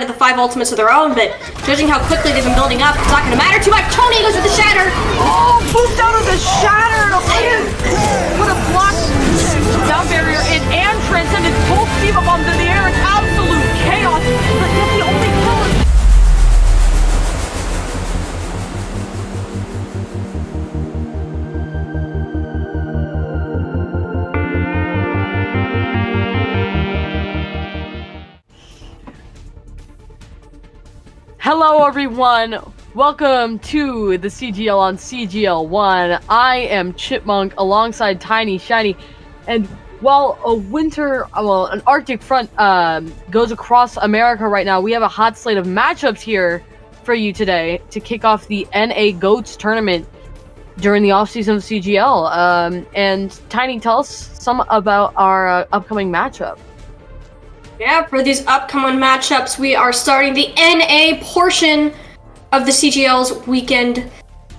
of the 5 ultimates of their own, but judging how quickly they've been building up, it's not going to matter too much. Tony goes with the Shatter! Oh, moved out of the Shatter! Put a block down barrier in and transcended both Diva Bombs in the air. It's absolute chaos, but yet the only kill. Hello everyone, welcome to the CGL on CGL 1. I am Chipmunk alongside Tiny Shiny, and while an Arctic front goes across America right now, we have a hot slate of matchups here for you today to kick off the NA GOATS tournament during the offseason of CGL. And Tiny, tell us some about our upcoming matchup. Yeah, for these upcoming matchups, we are starting the NA portion of the CGL's weekend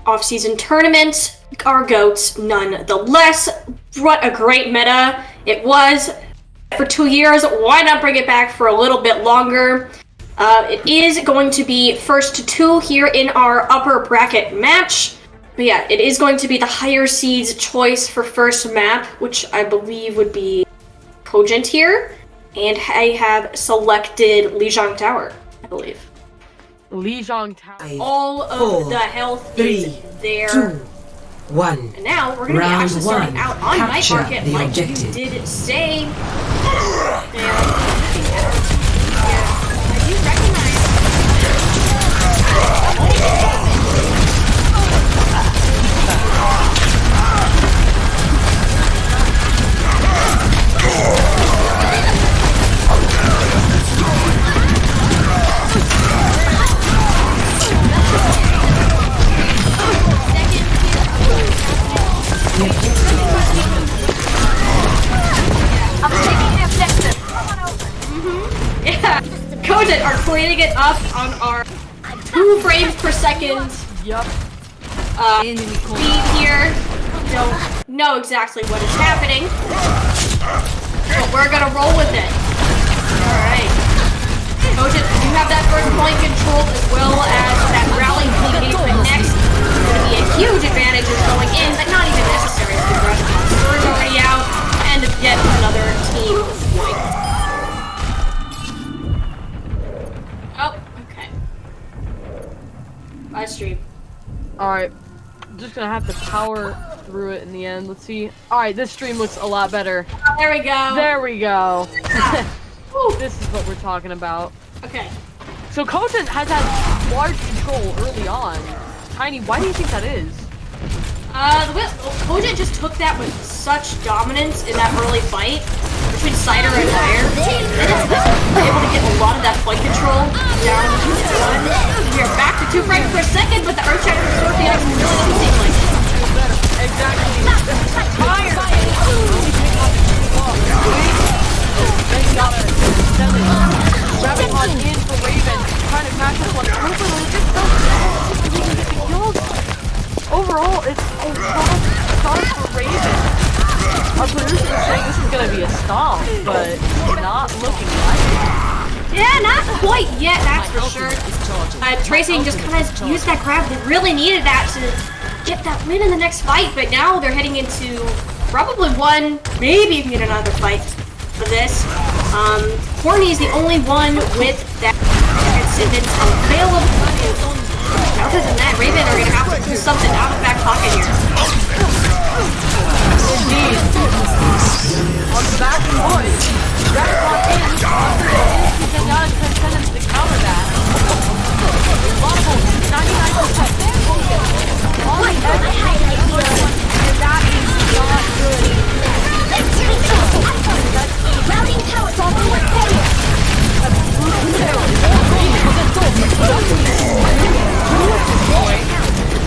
off-season tournament. Our GOATs, nonetheless. What a great meta it was for 2 years. Why not bring it back for a little bit longer? It is going to be first to 2 here in our upper bracket match. But yeah, it is going to be the higher seeds choice for first map, which I believe would be Cogent here. And I have selected Lijiang Tower, I believe. Lijiang Tower. All of the health is there. 2, 1. And now we're going to be actually starting out on Night Market, like objective. you did say. And I do recognize. Yeah, Cogent are cleaning it up on our 2 frames per second. Yup. Speed here. Don't know exactly what is happening, but we're gonna roll with it. All right, Cogent, you have that first point control as well as that rally engagement next. It's gonna be a huge advantage is going in, but not even necessary because Spur's already out and yet another team point. Oh, okay. Bye, stream. Alright, just gonna have to power through it in the end. Let's see. Alright, this stream looks a lot better. There we go. There we go. This is what we're talking about. Okay. So Cogent has had large control early on. Tiny, why do you think that is? Cogent just took that with such dominance in that early fight between Cider and Fire. And it's able to get a lot of that fight control down to 1. We are back to 2 frames per second, but the Earthshaker Scorpion really doesn't seem like it. Exactly. Fire! Rabbit Hawk in for Raven, trying to crash this one. Overall, it's a rough start for Raven. Our producer was saying this is gonna be a stomp, but not looking like it. Yeah, not quite yet, that's for sure. Tracing just kind of used that grab. They really needed that to get that win in the next fight, but now they're heading into probably one, maybe even another fight for this. Horny is the only one with that transcendence available. Other than that, Raven are going to have to pull something out of back pocket here. Indeed. On the back foot, Rabbit Hawk in. He sent out his transcendence to counter that. Level 99%. All the edge and that is not good. Routing tower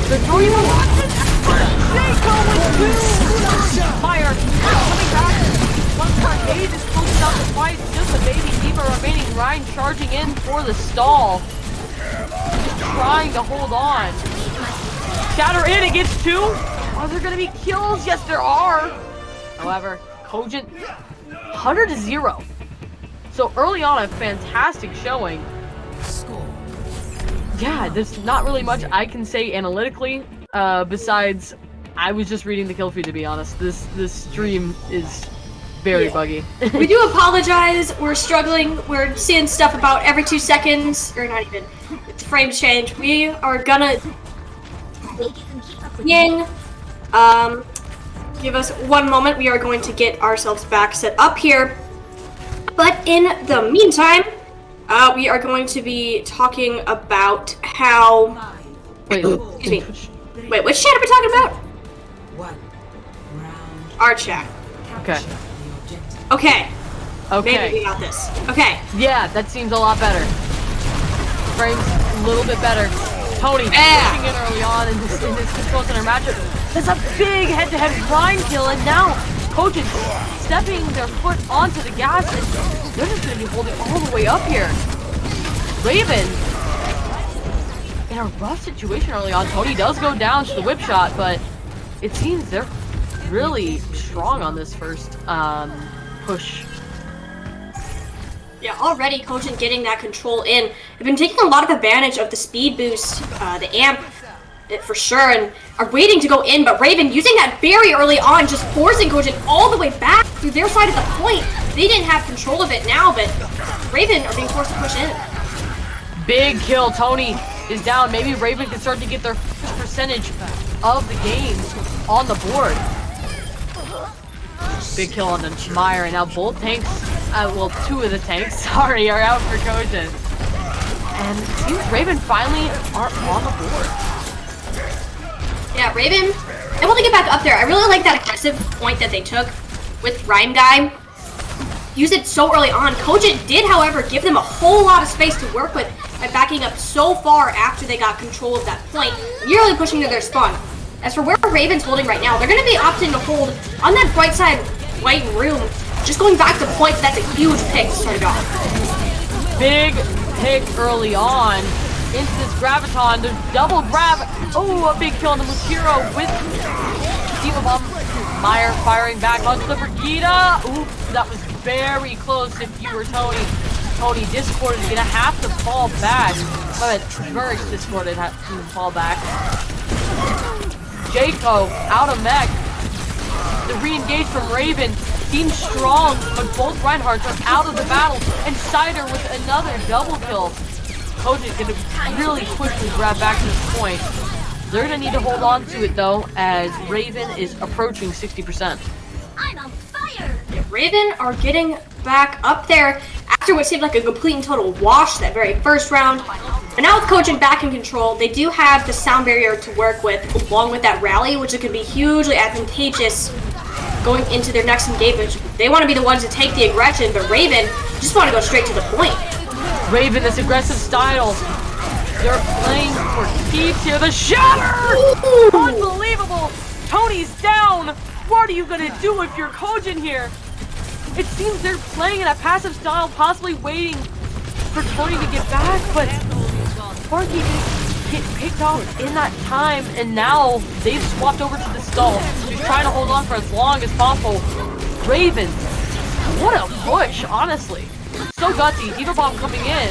The 3-1 Fire coming back. 1.8 is closing out the fight. Just a baby Diva remaining. Ryan charging in for the stall. Trying to hold on. Shatter in against 2. Are there going to be kills? Yes, there are. However, Cogent 100-0. So early on, a fantastic showing. Yeah, there's not really much I can say analytically, besides I was just reading the kill feed, to be honest. This stream is very buggy. We do apologize. We're struggling. We're seeing stuff about every 2 seconds, or not even. The frames change. We are gonna give us 1 moment. We are going to get ourselves back set up here. But in the meantime, we are going to be talking about how. Wait, excuse me. Wait, which chat are we talking about? Our chat. Okay. Okay. Okay. Maybe we got this. Okay. Yeah, that seems a lot better. Frames a little bit better. Tony pushing in early on in this control center matchup. That's a big head-to-head grind kill, and now Cogent stepping their foot onto the gas, and they're just going to be holding all the way up here. Raven in a rough situation early on. Tony does go down to the whip shot, but it seems they're really strong on this first push. Yeah, already Cogent getting that control in. They've been taking a lot of advantage of the speed boost, the amp, for sure, and are waiting to go in, but Raven using that very early on, just forcing Cogent all the way back through their side of the point. They didn't have control of it now, but Raven are being forced to push in. Big kill. Tony is down. Maybe Raven can start to get their first percentage of the game on the board. Big kill on the Meyer, and now both tanks, well, 2 of the tanks, sorry, are out for Cogent. And it seems Raven finally are on the board. Yeah, Raven, able to get back up there. I really like that aggressive point that they took with Rhyme Guy. Use it so early on. Cogent did, however, give them a whole lot of space to work with by backing up so far after they got control of that point, nearly pushing to their spawn. As for where Raven's holding right now, they're going to be opting to hold on that right side white room. Just going back to point, that's a huge pick to start it off. Big pick early on into this Graviton. There's double grab. Oh, a big kill on the Mukiro with Diva Bomb. Meyer firing back onto the Brigida. Ooh, that was very close if you were Tony. Tony discorded, gonna have to fall back. But Verge discorded, had to fall back. Jaco out of mech. The re-engage from Raven seems strong, but both Reinhardts are out of the battle, and Cider with another double kill. Cogent gonna really quickly grab back to this point. They're gonna need to hold on to it though, as Raven is approaching 60%. I'm on fire! Yeah, Raven are getting back up there after what seemed like a complete and total wash that very first round. And now with Cogent back in control, they do have the sound barrier to work with, along with that rally, which could be hugely advantageous going into their next engagement. They want to be the ones to take the aggression, but Raven just want to go straight to the point. Raven, this aggressive style. They're playing for keeps here. The shatter! Ooh. Unbelievable! Tony's down! What are you gonna do if you're Cogent here? It seems they're playing in a passive style, possibly waiting for Tony to get back, but Sparky get picked off in that time, and now they've swapped over to the stall. He's trying to hold on for as long as possible. Raven, what a push, honestly. So gutsy. Diva Bomb coming in.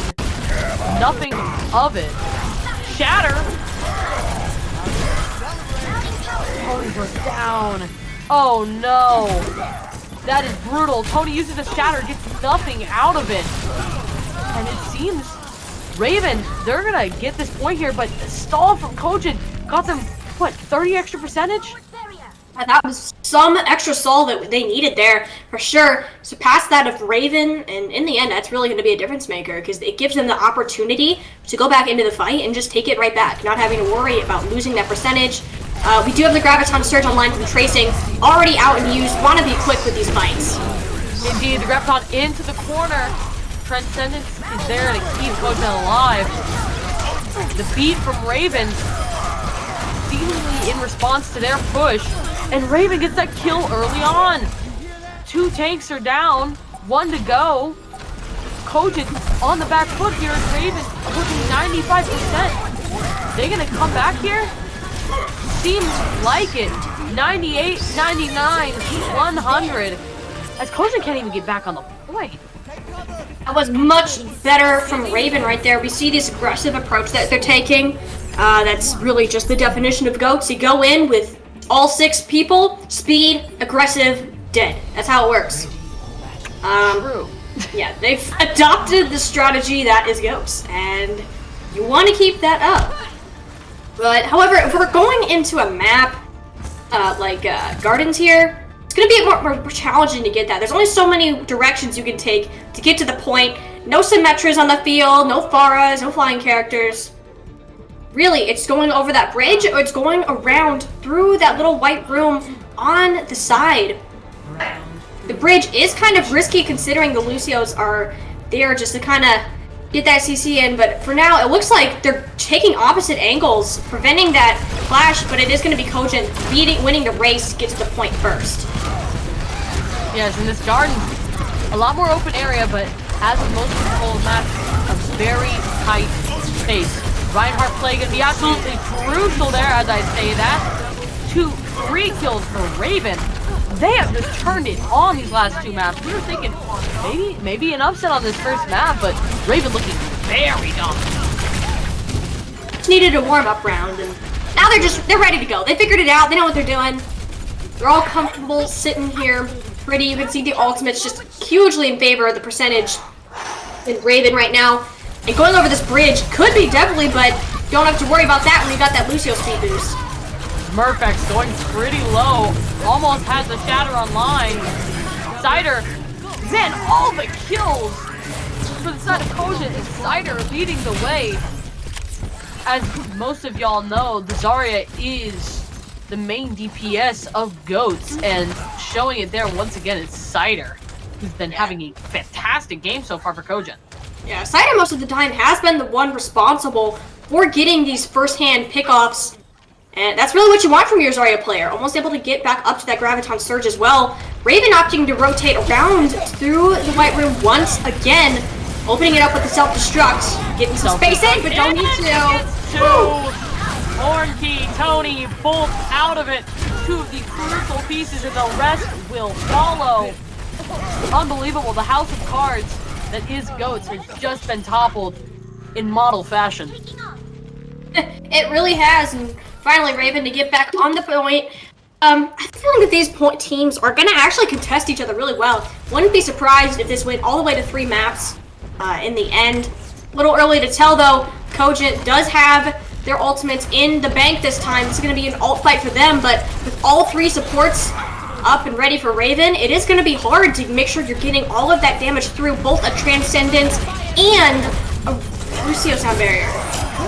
Nothing of it. Shatter. Tony goes down. Oh no. That is brutal. Tony uses the shatter, gets nothing out of it. And it seems Raven, they're gonna get this point here, but the stall from Cogent got them, what, 30 extra percentage? That was some extra soul that they needed there, for sure. Surpass that of Raven, and in the end, that's really going to be a difference maker, because it gives them the opportunity to go back into the fight and just take it right back, not having to worry about losing that percentage. We do have the Graviton Surge online from Tracing, already out and used, want to be quick with these fights. Indeed, the Graviton into the corner. Transcendence is there to keep Cogent alive. The beat from Raven, seemingly in response to their push, and Raven gets that kill early on. 2 tanks are down, 1 to go. Cogent on the back foot here as Raven pushing 95%. They gonna come back here? Seems like it. 98, 99, 100. As Cogent can't even get back on the point. That was much better from Raven right there. We see this aggressive approach that they're taking. That's really just the definition of GOATs. You go in with all 6 people, speed, aggressive, dead. That's how it works. True. Yeah, they've adopted the strategy that is GOATs, and you want to keep that up. But, however, if we're going into a map like Gardens here, it's going to be more challenging to get that. There's only so many directions you can take to get to the point. No Symmetras on the field, no Pharas, no flying characters. Really, it's going over that bridge, or it's going around through that little white room on the side. The bridge is kind of risky considering the Lucios are there just to kind of get that CC in, but for now, it looks like they're taking opposite angles, preventing that flash, but it is going to be Cogent winning the race to get to the point first. Yes, in this garden, a lot more open area, but as with most controlled maps, a very tight space. Reinhardt play gonna be absolutely crucial there, as I say that. 2 free kills for Raven. They have just turned it on these last 2 maps. We were thinking maybe an upset on this first map, but Raven looking very dominant. Just needed a warm-up round, and now they're ready to go. They figured it out. They know what they're doing. They're all comfortable sitting here. Pretty. You can see the ultimates just hugely in favor of the percentage in Raven right now. And going over this bridge could be definitely, but don't have to worry about that when you got that Lucio speed boost. Smurfx going pretty low. Almost has the shatter online. Cider, then all the kills for the side of Cogent, and Cider leading the way. As most of y'all know, the Zarya is the main DPS of GOATs, and showing it there once again is Cider, who's been having a fantastic game so far for Cogent. Yeah, Cider most of the time has been the one responsible for getting these first-hand pickoffs, and that's really what you want from your Zarya player, almost able to get back up to that Graviton Surge as well. Raven opting to rotate around through the white room once again, opening it up with the self-destruct, getting some space in, but don't need to. Hornkey, Tony, both out of it. 2 of the crucial pieces, and the rest will follow. Unbelievable, the house of cards that is GOATs has just been toppled in model fashion. It really has, and finally Raven to get back on the point. I have a feeling that these teams are going to actually contest each other really well. Wouldn't be surprised if this went all the way to 3 maps in the end. A little early to tell though. Cogent does have their ultimates in the bank this time. It's going to be an ult fight for them, but with all 3 supports up and ready for Raven, it is going to be hard to make sure you're getting all of that damage through both a Transcendence and a Lucio Sound Barrier.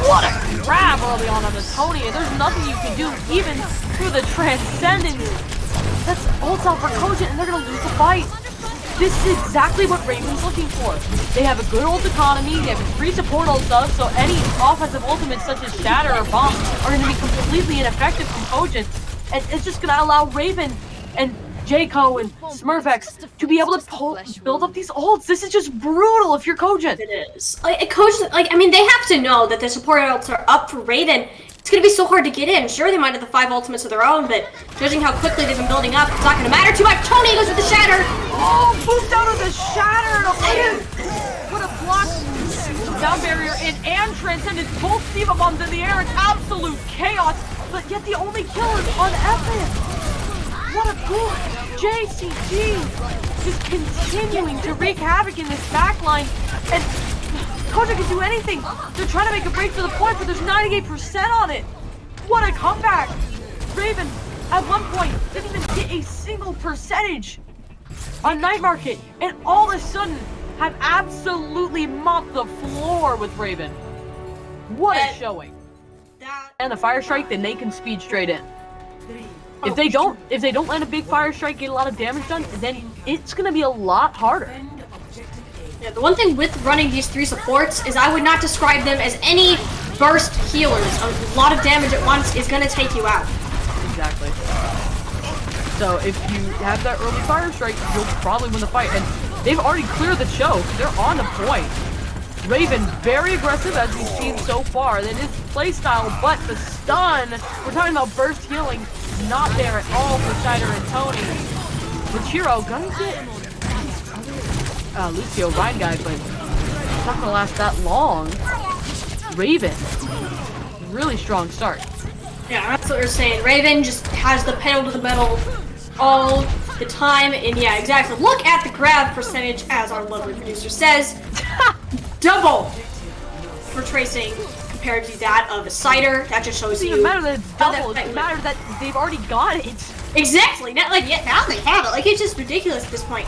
What a grab early on the Tony, and there's nothing you can do even through the Transcendence. That's ults out for Cogent, and they're going to lose the fight. This is exactly what Raven's looking for. They have a good ult economy, they have 3 support ults up, so any offensive ultimates such as Shatter or Bomb are going to be completely ineffective from Cogent, and it's just going to allow Raven and Jayco and Smurfx to be able to build up these ults. This is just brutal if you're Cogent. It is. Cogent, I mean, they have to know that the support ults are up for Raven. It's going to be so hard to get in. Sure, they might have the 5 ultimates of their own, but judging how quickly they've been building up, it's not going to matter too much. Tony goes with the Shatter. Oh, boost out of the Shatter to put a block down barrier in and Transcendence. Both Diva Bombs in the air. It's absolute chaos, but yet the only kill is on Evan. What a boost! JCG just continuing to wreak havoc in this backline, and Cogent can do anything. They're trying to make a break for the point, but there's 98% on it. What a comeback! Raven, at one point, didn't even get a single percentage on Night Market, and all of a sudden have absolutely mopped the floor with Raven. What a showing! And the Fire Strike, then they can speed straight in. If they don't land a big fire strike, get a lot of damage done, then it's gonna be a lot harder. Yeah, the one thing with running these 3 supports is I would not describe them as any burst healers. A lot of damage at once is gonna take you out. Exactly. So if you have that early fire strike, you'll probably win the fight. And they've already cleared the choke. They're on the point. Raven, very aggressive as we've seen so far. That is playstyle, but the stun, we're talking about burst healing, not there at all for Cider and Tony. Richiro gonna get Lucio Ryan guy, but it's not gonna last that long. Raven, really strong start. Yeah, that's what we're saying. Raven just has the pedal to the metal all the time, and yeah, exactly. Look at the grab percentage, as our lovely producer says. Double for tracing compared to that of a Cider. That just shows you. It doesn't matter that it's double. It matters that they've already got it. Exactly. Not like yeah, now they have it. Like it's just ridiculous at this point.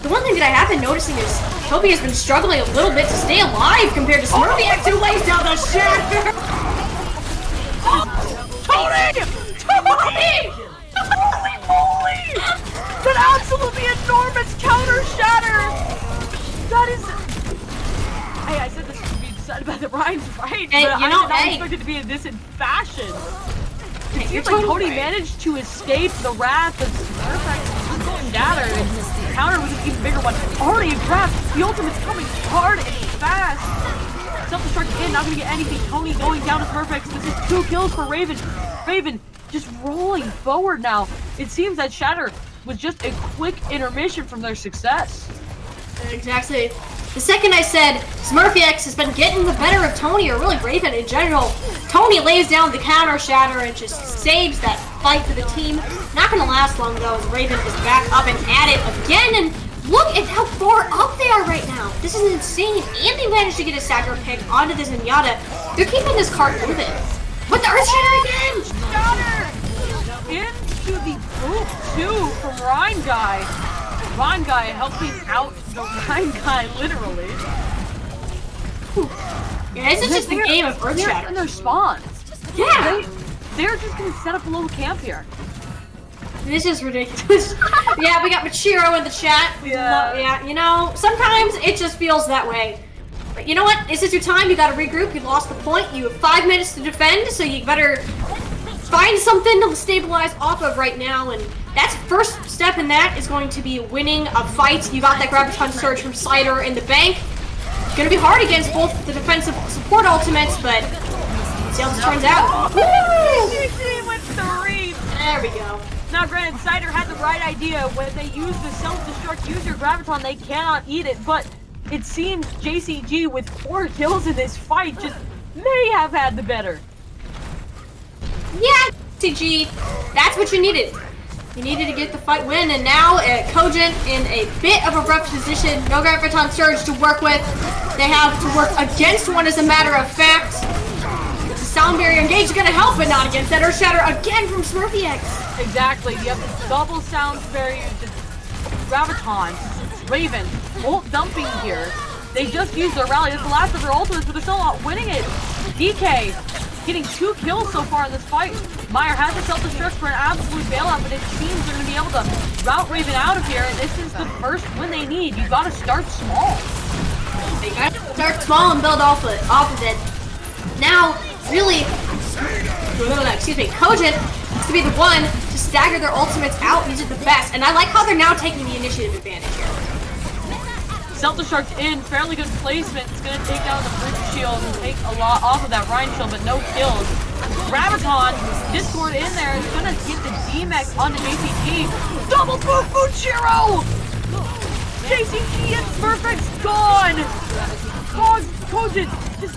The one thing that I have been noticing is Toby has been struggling a little bit to stay alive compared to Smurfy who lays down the shatter. Tony! Tony! Holy moly! That absolutely enormous counter shatter! That is. Hey, I said this would be decided by the Ryan's right, and, but you I know, did not expect it to be in this fashion. It seems like Cody managed to escape the wrath of Smurf's Gather, and the counter was an even bigger one. Already a grab. The ultimate's coming hard and fast. Self-destruct in, not gonna get anything. Tony going down to Perfect. This is 2 kills for Raven. Raven just rolling forward now. It seems that Shatter was just a quick intermission from their success. Exactly. The second I said Smurfy X has been getting the better of Tony, or really Raven in general, Tony lays down the counter shatter and just saves that fight for the team. Not gonna last long though, as Raven is back up and at it again, and look at how far up they are right now. This is insane, and they managed to get a Sacker pick onto this Zenyatta. They're keeping this card moving. With the Earth Shatter again! Shatter! Into the boot too from Ryan Guy. Ryan Guy helping out the Ryan Guy, literally. Yeah, this is just a game of Earth Shatter. In their spawn. Yeah! They're just gonna set up a little camp here. This is ridiculous. Yeah, we got Machiro in the chat. Yeah, you know, sometimes it just feels that way. But you know what? This is your time. You gotta regroup. You lost the point. You have 5 minutes to defend, so you better find something to stabilize off of right now. And that's first step in that is going to be winning a fight. You got that Graviton Surge from Cider in the bank. It's gonna be hard against both the defensive support ultimates, but let's see how this turns out. CGG with 3. There we go. Now, granted, Cider had the right idea. When they use the self-destruct user Graviton, they cannot eat it, but it seems JCG with 4 kills in this fight just may have had the better. Yeah, JCG, that's what you needed. You needed to get the fight win, and now Cogent in a bit of a rough position. No Graviton Surge to work with. They have to work against one as a matter of fact. The Sound Barrier Engage is going to help, but not against that Earth Shatter again from Smurfy X. Exactly, you have the double Sound Barrier, the Graviton, Raven, ult dumping here. They just used their rally. It's the last of their ultimates, but they're still not winning it. DK getting 2 kills so far in this fight. Meyer has the self-destruct for an absolute bailout, but it seems they're going to be able to route Raven out of here, and this is the first win they need. You got to start small. They got to start small and build off of it. Now, really, excuse me, Cogent is to be the one to stagger their ultimates out. These are the best, and I like how they're now taking the initiative advantage here. Self-destruct in, fairly good placement. It's going to take down the Bridge Shield and take a lot off of that Rhine Shield, but no kills. Graviton, Discord in there, is going to get the D-Mech onto JCG. Double boot, Buchiro! JCG and Smurfx gone! Cogent just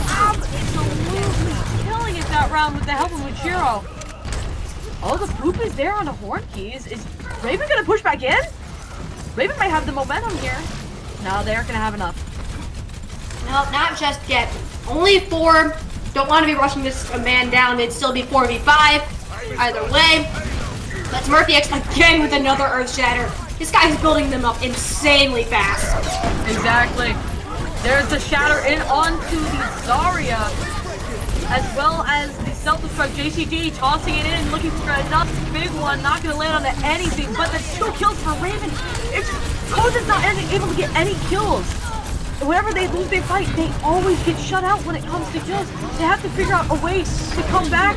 absolutely killing it that round with the help of Buchiro. Oh, the poop is there on the Horn Keys. Is Raven going to push back in? Raven might have the momentum here. No, they aren't going to have enough. No, not just yet. Only 4. Don't want to be rushing this man down. It'd still be 4v5. Either way. But Smurfy X again with another Earth Shatter. This guy's building them up insanely fast. Exactly. There's the Shatter in onto the Zarya. As well as the self-destruct JCG tossing it in, looking for another big one. Not going to land onto anything, but the 2 kills for Raven. It's Cogent's not able to get any kills. Whenever they lose their fight, they always get shut out when it comes to kills. They have to figure out a way to come back.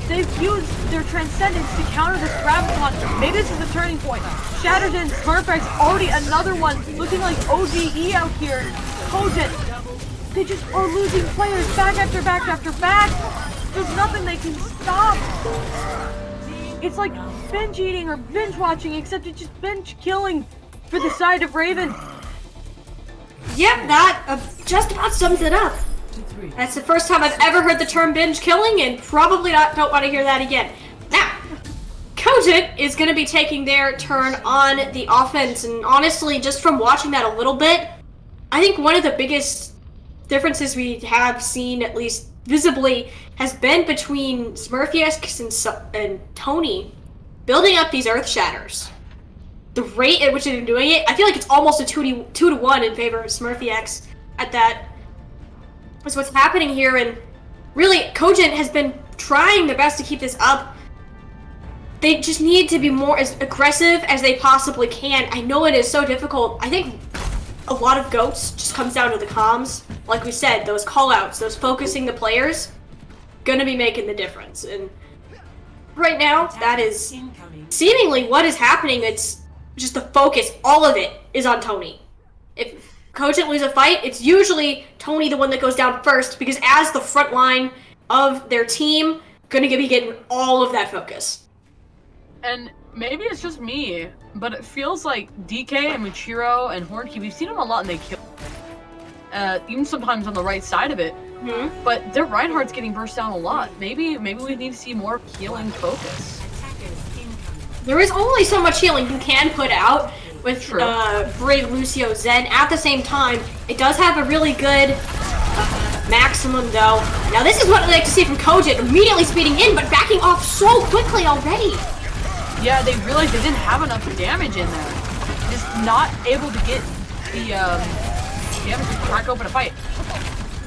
They've used their Transcendence to counter this Graviton. Maybe this is a turning point. Shattered in, Smurfx, already another one. Looking like OGE out here. Cogent, they just are losing players back after back after back. There's nothing they can stop. It's like binge eating or binge watching, except it's just binge killing. for the side of Raven. Yep, that just about sums it up. That's the first time I've ever heard the term binge killing, and probably don't want to hear that again. Now, Cogent is going to be taking their turn on the offense, and honestly, just from watching that a little bit, I think one of the biggest differences we have seen, at least visibly, has been between Smurfiex and Tony building up these Earth Shatters. The rate at which they're doing it, I feel like it's almost a 2 to 1 in favor of Smurfiex at that. That's what's happening here, and really, Cogent has been trying their best to keep this up. They just need to be more as aggressive as they possibly can. I know it is so difficult. I think a lot of GOATs just comes down to the comms. Like we said, those callouts, those focusing the players, gonna be making the difference. And right now, that is seemingly what is happening. It's just the focus, all of it is on Tony. If Cogent lose a fight, it's usually Tony the one that goes down first, because as the front line of their team, gonna be getting all of that focus. And maybe it's just me, but it feels like DK and Michiro and Hornkey, we've seen them a lot and they kill. Even sometimes on the right side of it. Mm-hmm. But their Reinhardt's getting burst down a lot. Maybe we need to see more healing focus. There is only so much healing you can put out with Brave, Lucio, Zen. At the same time, it does have a really good maximum though. Now this is what I like to see from Cogent, immediately speeding in, but backing off so quickly already. Yeah, they realized they didn't have enough damage in there. Just not able to get the damage to crack open a fight.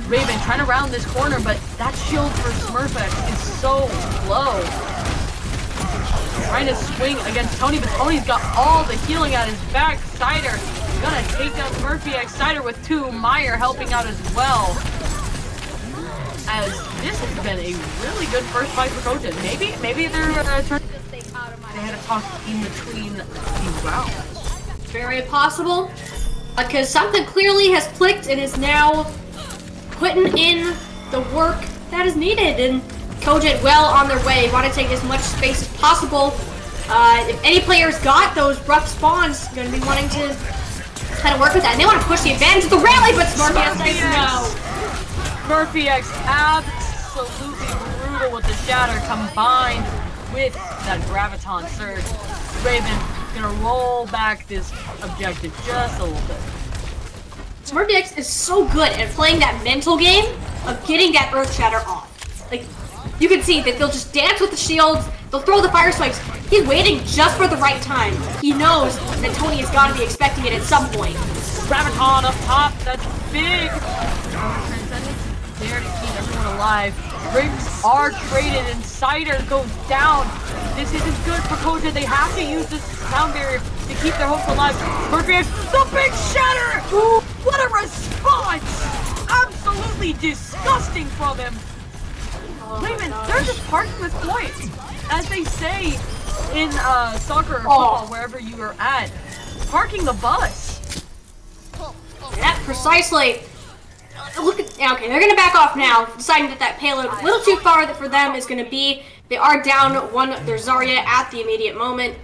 Raven trying to round this corner, but that shield for Smurfex is so low. Trying to swing against Tony, but Tony's got all the healing at his back. Cider gonna take down Smurfex. Cider with 2. Meyer helping out as well. As this has been a really good first fight for Cogent. Maybe they're turning. They had to talk in between the rounds. Very possible, because something clearly has clicked and is now putting in the work that is needed, and Cogent well on their way. Want to take as much space as possible. If any players got those rough spawns, going to be wanting to kind of work with that. And they want to push the advantage of the rally, but Smurfiex says no. Smurfiex absolutely brutal with the shatter combined with that Graviton surge. Raven gonna roll back this objective just a little bit. Smurfiex is so good at playing that mental game of getting that Earth Shatter off. Like, you can see that they'll just dance with the shields, they'll throw the fire spikes. He's waiting just for the right time. He knows that Tony has got to be expecting it at some point. Graviton up top, that's big! There to keep everyone alive. Rings are traded and Cider goes down. This isn't good for Cogent. They have to use this sound barrier to keep their hopes alive. Scorpion, the big shatter! Ooh, what a response! Absolutely disgusting from him. Raven, they're just parking this point. As they say in soccer or football, wherever you are at, parking the bus. That precisely. Look at, okay, they're gonna back off now, deciding that payload a little too far for them is gonna be. They are down one their Zarya at the immediate moment,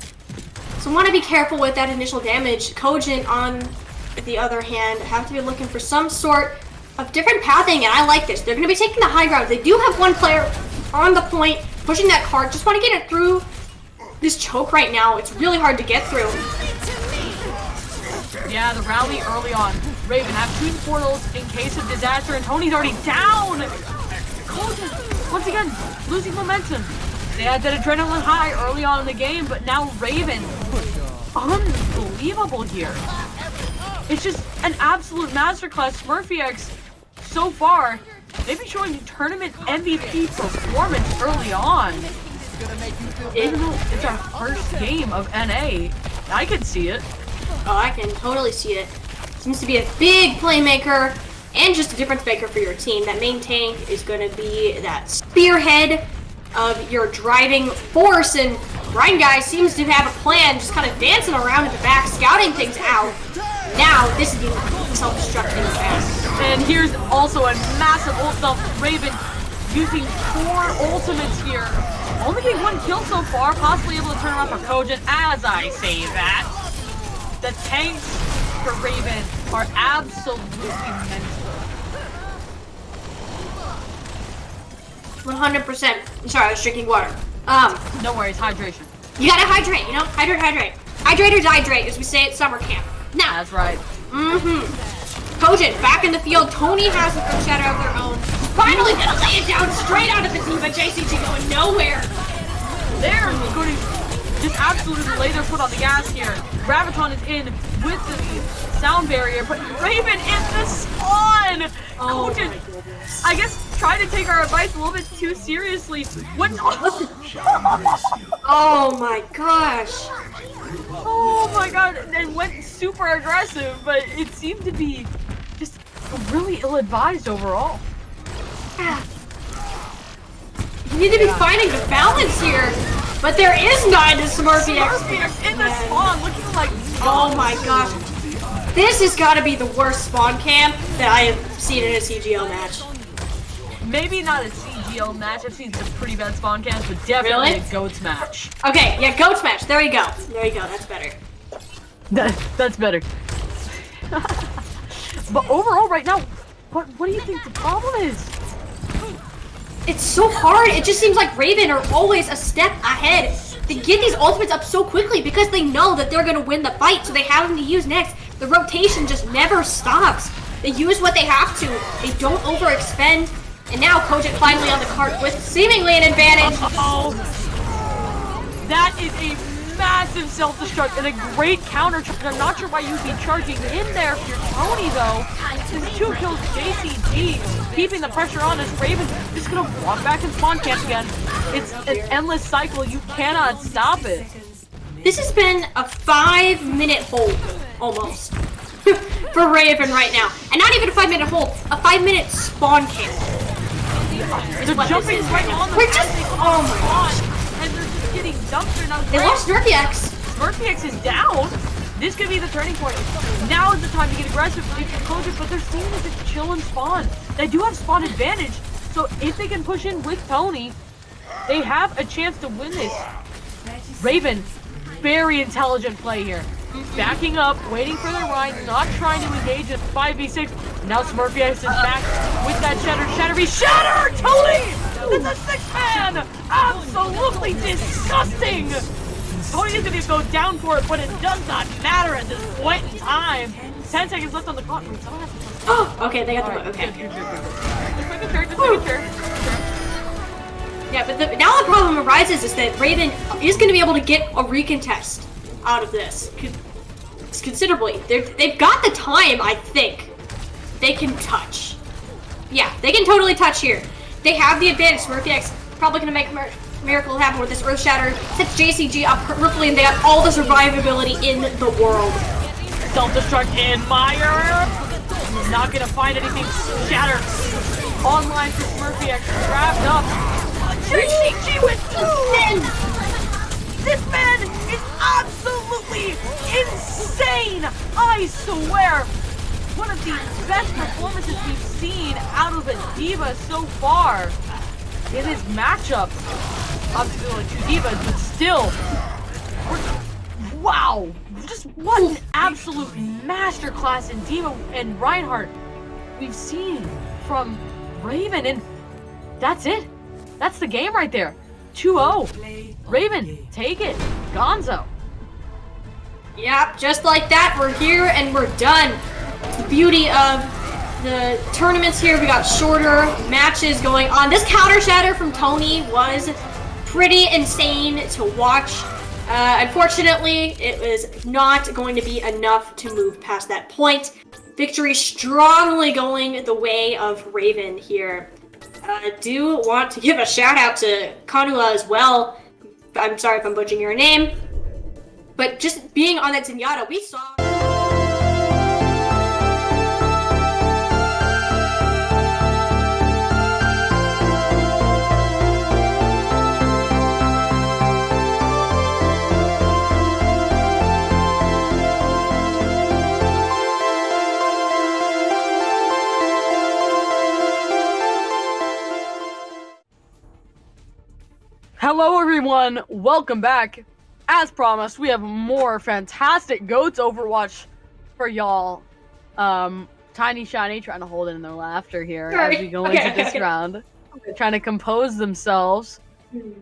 so want to be careful with that initial damage. Cogent, on the other hand, have to be looking for some sort of different pathing, and I like this. They're gonna be taking the high ground. They do have one player on the point, pushing that cart. Just want to get it through this choke right now. It's really hard to get through. Yeah, the rally early on. Raven have 2 portals in case of disaster, and Tony's already down! Cogent, once again, losing momentum. They had that adrenaline high early on in the game, but now Raven, unbelievable here. It's just an absolute masterclass. Smurfiex, so far, maybe showing tournament MVP performance early on. Even though it's our first game of NA, I can see it. Oh, I can totally see it. Seems to be a big playmaker and just a difference maker for your team. That main tank is going to be that spearhead of your driving force, and Ryan Guy seems to have a plan, just kind of dancing around at the back, scouting things out. Now, this is the self-destructing fast. And here's also a massive ult dump. Raven using 4 ultimates here. Only getting 1 kill so far, possibly able to turn around for Cogent, as I say that. The tanks for Raven are absolutely mental. 100%. Sorry, I was drinking water. No worries, hydration. You gotta hydrate, you know? Hydrate. Hydrate or dihydrate, as we say at summer camp. Now. That's right. Cogent, back in the field. Tony has a Earth Shatter of their own. Finally gonna lay it down straight out of the D.Va. JCG going nowhere. They're going to just absolutely lay their foot on the gas here. Graviton is in with the sound barrier, but Raven in the spawn! Cogent, I guess, trying to take our advice a little bit too seriously. What's Oh my gosh. Oh my god, and went super aggressive, but it seemed to be just really ill-advised overall. You need to be finding the balance here, but there is none to Smurfy X. In the spawn, looking like... Oh my gosh. This has got to be the worst spawn camp that I have seen in a CGL match. Maybe not a CGL match, I've seen some pretty bad spawn camps, but definitely a GOATS match. Okay, yeah, GOATS match. There you go. There you go, that's better. That's better. But overall, right now, what do you think the problem is? It's so hard. It just seems like Raven are always a step ahead. They get these ultimates up so quickly because they know that they're going to win the fight, so they have them to use next. The rotation just never stops. They use what they have to. They don't overexpend. And now Cogent finally on the cart with seemingly an advantage. That is a massive self-destruct and a great counter charge. I'm not sure why you'd be charging in there if you're Tony, though. Since 2 kills JCG, keeping the pressure on as Raven just gonna walk back and spawn camp again. It's an endless cycle. You cannot stop it. This has been a 5-minute hold, almost, for Raven right now. And not even a 5-minute hold, a 5-minute spawn camp. They're jumping right on the oh my gosh. And they're just getting dumped. They lost Smurfy X. Smurfy X is down. This could be the turning point. Now is the time to get aggressive if you're Cogent, but they're seeing as a chill and spawn. They do have spawn advantage, so if they can push in with Tony, they have a chance to win this. Raven, very intelligent play here. Backing up, waiting for their ride, not trying to engage in 5v6. Now Smurfy X is back with that Shatter! Tony! That's a 6-man! Absolutely disgusting! Tony is going to go down for it, but it does not matter at this point in time. 10 seconds left on the clock. Oh, okay, they got the okay. Just making sure. Yeah, but now the problem arises is that Raven is going to be able to get a recontest out of this considerably. They've got the time, I think. They can touch. Yeah, they can totally touch here. They have the advantage. Smurfy X probably going to make a miracle happen with this Earth Shatter. Sets JCG up perfectly, and they have all the survivability in the world. Self-destruct in Meyer. Not going to find anything. Shatter. Online for Smurfy X. Wrapped up. JCG with 2 men. This man is absolutely insane! I swear! One of the best performances we've seen out of a D.Va so far in this matchup. Obviously only 2 D.Vas, but still. Wow! Just what an absolute masterclass in D.Va and Reinhardt we've seen from Raven, and that's it. That's the game right there. 2-0. Raven, take it. Gonzo. Yep, just like that, we're here and we're done. The beauty of the tournaments here, we got shorter matches going on. This counter shatter from Tony was pretty insane to watch. Unfortunately, it was not going to be enough to move past that point. Victory strongly going the way of Raven here. I do want to give a shout out to Kanua as well. I'm sorry if I'm butchering your name. But just being on that Zenyatta, we saw... Hello everyone, welcome back. as promised, we have more fantastic Goats Overwatch for y'all. Tiny Shiny trying to hold in their laughter here as we go into this round. Trying to compose themselves.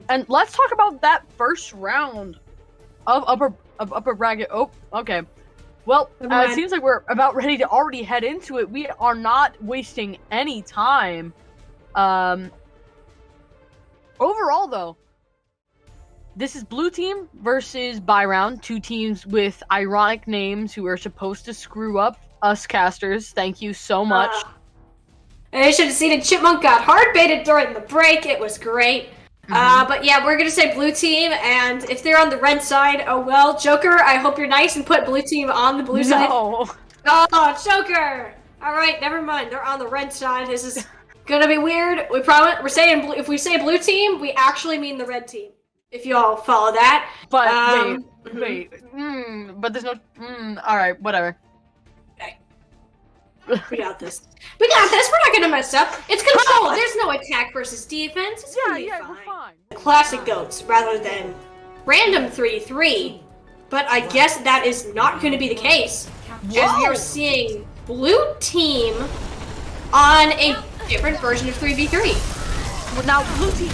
And let's talk about that first round of upper bracket. Oh, okay. Well, it seems like we're about ready to already head into it. We are not wasting any time. Overall, though, this is blue team versus buy round. Two teams with ironic names who are supposed to screw up us casters. Thank you so much. I should have seen it. Chipmunk got hard baited during the break. It was great. But yeah, we're gonna say blue team, and if they're on the red side, oh well. Joker, I hope you're nice and put blue team on the blue side. Oh, Joker! Alright, never mind. They're on the red side. This is gonna be weird. We promise. We're saying if we say blue team, we actually mean the red team. If you all follow that. But wait. But there's no. Alright, whatever. Okay. We got this. We got this. We're not gonna mess up. It's control. There's no attack versus defense. It's gonna be fine. We're fine. Classic Goats rather than random 3-3. But I guess that is not going to be the case. Whoa. As we are seeing blue team on a different version of 3v3. Well, now blue team.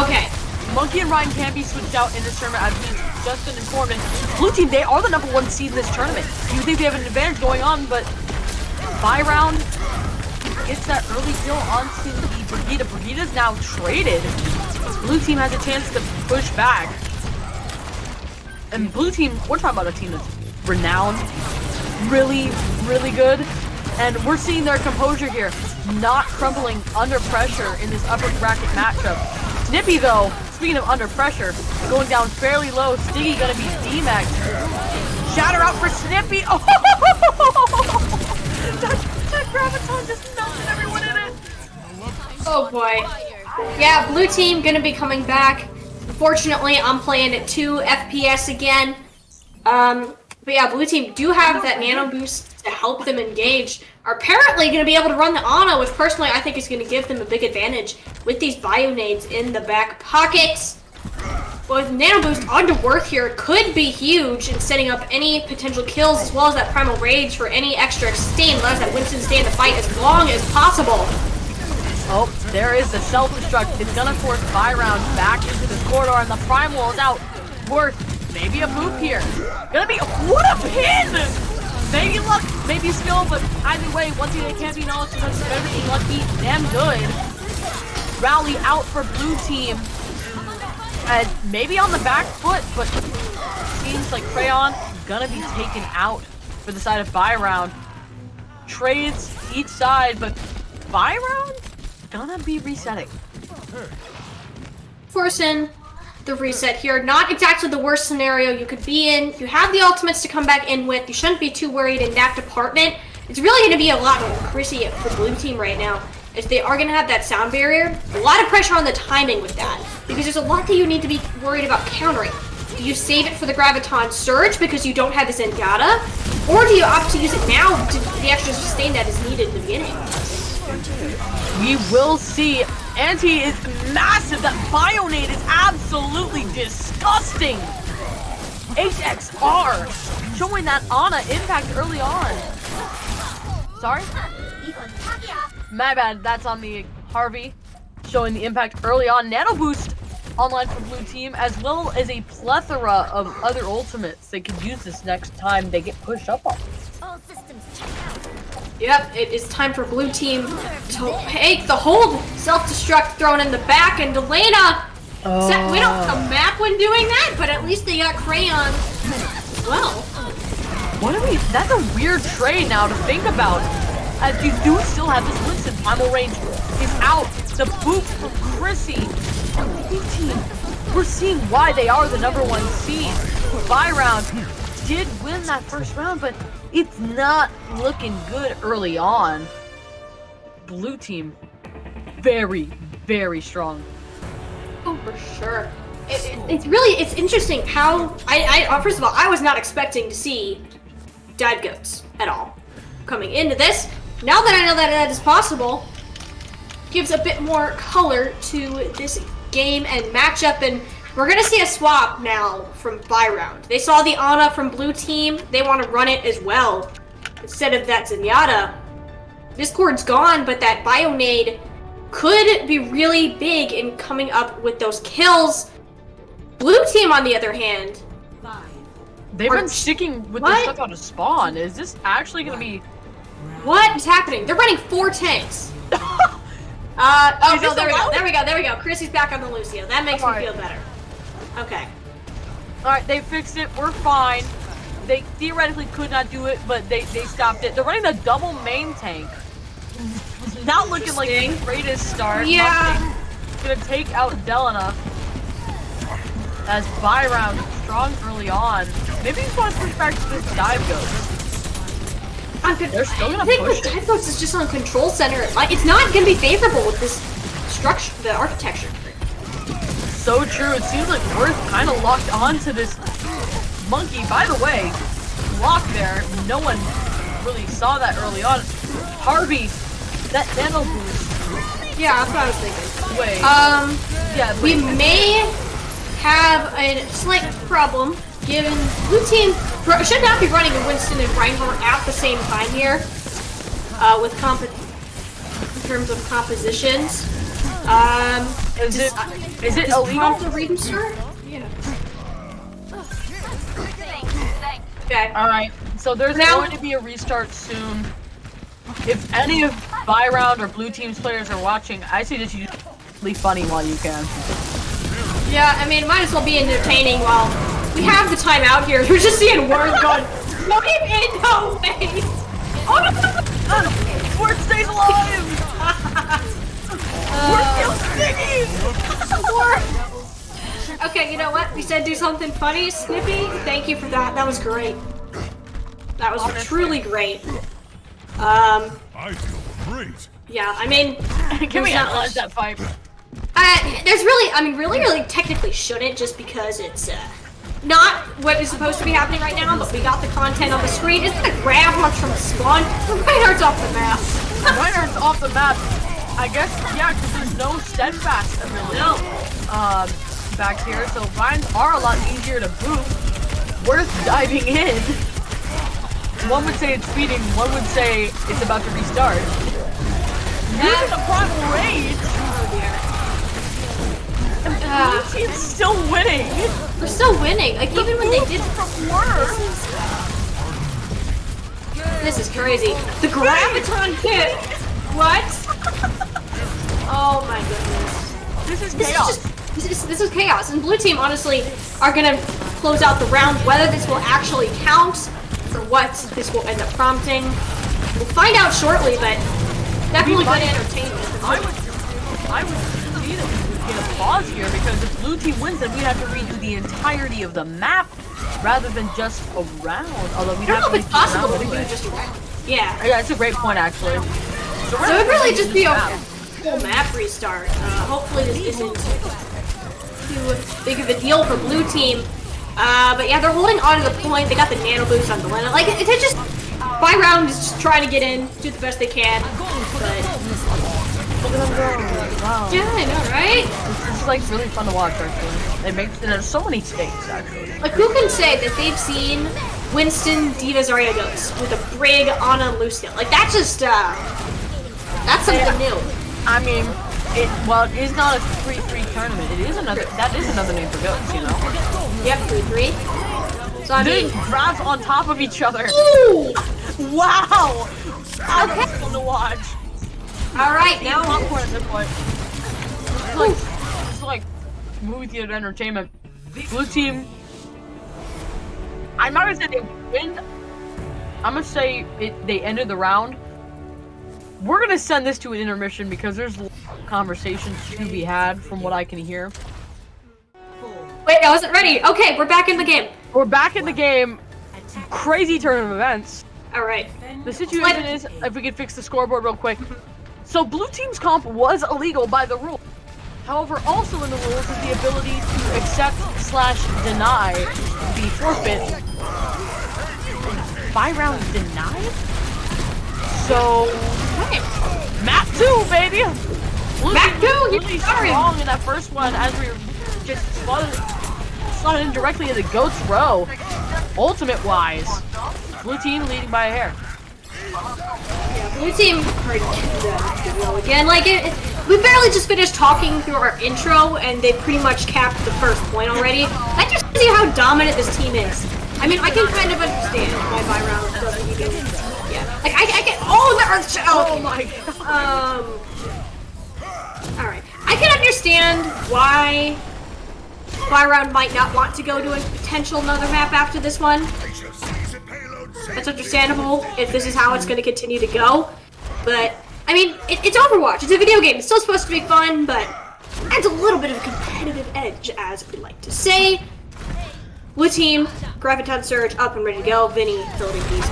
Okay. Monkey and Ryan can be switched out in this tournament. I've just been informed. And blue team, they are the #1 seed in this tournament. You think they have an advantage going on, but buy round gets that early kill onto the Brigida. Brigida's now traded. Blue team has a chance to push back. And blue team, we're talking about a team that's renowned, really, really good. And we're seeing their composure here, not crumbling under pressure in this upper bracket matchup. Snippy, though, speaking of under pressure, going down fairly low. Stiggy gonna be D-Max. Shatter out for Snippy. Oh, that Graviton just melted everyone in it. Oh boy. Yeah, blue team gonna be coming back. Fortunately, I'm playing at 2 FPS again. But yeah, blue team do have that nano boost to help them engage. Are apparently going to be able to run the Ana, which personally I think is going to give them a big advantage with these bio nades in the back pockets. With nano boost onto Worth here could be huge in setting up any potential kills as well as that primal rage for any extra sustain. Allows that Winston stay in the fight as long as possible. Oh, there is the self-destruct. It's gonna force buy round back into the corridor, and the primal is out. Worth, maybe a move here. Gonna be, what a pin! Maybe luck, maybe skill, but either way, once again, it can't be knowledge because of everything lucky, damn good. Rally out for blue team. And maybe on the back foot, but seems like Crayon gonna be taken out for the side of buy round. Trades each side, but buy round gonna be resetting. Forcing the reset here. Not exactly the worst scenario you could be in. You have the ultimates to come back in with. You shouldn't be too worried in that department. It's really going to be a lot more prissy for blue team right now, as they are going to have that sound barrier. A lot of pressure on the timing with that, because there's a lot that you need to be worried about countering. Do you save it for the Graviton Surge because you don't have the Zenyatta? Or do you opt to use it now to the extra sustain that is needed in the beginning? We will see. Anti is massive. That Bionade is absolutely disgusting. HXR showing that Ana impact early on. Sorry? My bad. That's on the Harvey. Showing the impact early on. Nano Boost online for blue team, as well as a plethora of other ultimates they could use this next time they get pushed up on. All systems check out. Yep, it is time for blue team to take the hold. Self-destruct thrown in the back, and Delana set Widow on the map when doing that, but at least they got Crayon as well. What do we? That's a weird trade now to think about. As you do still have this Winston. Primal range is out. The boot from Chrissy. Blue team. We're seeing why they are the #1 seed. Buy round did win that first round, but it's not looking good early on. Blue team, very, very strong. Oh, for sure. It's interesting how first of all, I was not expecting to see dive goats at all coming into this. Now that I know that that is possible, gives a bit more color to this game and matchup, and We're gonna see a swap now from buy round. They saw the Ana from blue team. They want to run it as well instead of that Zenyatta. Discord's gone, but that Bionade could be really big in coming up with those kills. Blue team, on the other hand, they've been sticking with the stuff out of spawn. Is this actually gonna be? What is happening? They're running 4 tanks. Oh no, there we go. Chrissy's back on the Lucio. That makes me feel better. Okay. Alright, they fixed it. We're fine. They theoretically could not do it, but they stopped it. They're running the double main tank. Not looking like the greatest start. Yeah. Gonna take out Delana. As buy round strong early on. Maybe he's want to push back to this dive ghost. They're still gonna push it. Dive Ghost is just on control center. It's not gonna be favorable with this structure, the architecture. So true. It seems like we're kind of locked onto this monkey. By the way, block there. No one really saw that early on. Harvey, that nano boost. Yeah, that's what I was thinking. Wait. Yeah. We may have a slight problem given blue team should not be running Winston and Reinhardt at the same time here. With in terms of compositions. Is it illegal? The Reading Star? Yeah. Okay. Alright, so there's going to be a restart soon. If any of buy round or blue team's players are watching, I suggest you just be funny while you can. Yeah, I mean, it might as well be entertaining while we have the time out here. We're just seeing words going, no way! Oh no! Word stays alive! We're still singing! Okay, you know what? We said do something funny, Snippy. Thank you for that. That was great. That was truly great. I feel great. Yeah, I mean, can we analyze that fight? There's really, I mean, really technically shouldn't, just because it's not what is supposed to be happening right now, but we got the content on the screen. It's gonna grab much from the spawn. Reinhardt's off the map. Reinhardt's off the map. I guess, yeah, because there's no steadfast ability. No. Back here, so vines are a lot easier to boot. Worth diving in. One would say it's speeding, one would say it's about to restart. Using the primal rage. And blue team's still winning. We're still winning. Like, even when they did from worse. This is crazy. The graviton kit. What? Oh my goodness. This is chaos. This is chaos. And blue team honestly are gonna close out the round. Whether this will actually count or what this will end up prompting, we'll find out shortly. But definitely good entertainment. I would see that we would get a pause here, because if blue team wins, then we'd have to redo the entirety of the map rather than just a round. Although we I don't know if it's possible to anyway. do just a round. Yeah. Yeah, that's a great point actually. So it would really just be a full map restart. Hopefully this isn't too big of a deal for blue team. But yeah, they're holding on to the point. They got the nano boost on the Lena. Like, they just, by round, is just trying to get in, do the best they can. But Wow. yeah, I know, right? It's like really fun to watch actually. There's so many stakes actually. Like, who can say that they've seen Winston, D.Va, Zarya Ghost with a Brig, Ana, and Lucio? Like, that's just, that's something new. I mean, it is not a 3-3 tournament. It is another. That is another name for Ghosts, you know. Yep, 3-3. So I mean, grabs on top of each other. ooh! Wow! That Okay. was fun to watch. All right, now Popcorn at this point. It's like movie theater entertainment. Blue team. I'm not gonna say they win. I'm gonna say they ended the round. We're gonna send this to an intermission because there's conversations to be had from what I can hear. wait, I wasn't ready. Okay, we're back in the game. We're back in the game. Crazy turn of events. All right. The situation is, if we could fix the scoreboard real quick. So blue team's comp was illegal by the rule. However, also in the rules is the ability to accept/deny the forfeit. Buy round denied? So, hey, map 2, baby! Blue Map team 2, was really strong in that first one as we were just slotted in directly into Goat's row. Ultimate-wise, blue team leading by a hair. Yeah, blue team again. Like we barely just finished talking through our intro, and they pretty much capped the first point already. That just shows you how dominant this team is. I mean, I can kind of understand why Byron doesn't even. Yeah, like I get. Oh, the Earth Shell. Oh my god. All right, I can understand why Byron might not want to go to a potential another map after this one. That's understandable if this is how it's going to continue to go. But, I mean, it's Overwatch. It's a video game. It's still supposed to be fun, but adds a little bit of a competitive edge, as we like to say. Blue team, Graviton Surge up and ready to go. Vinny building these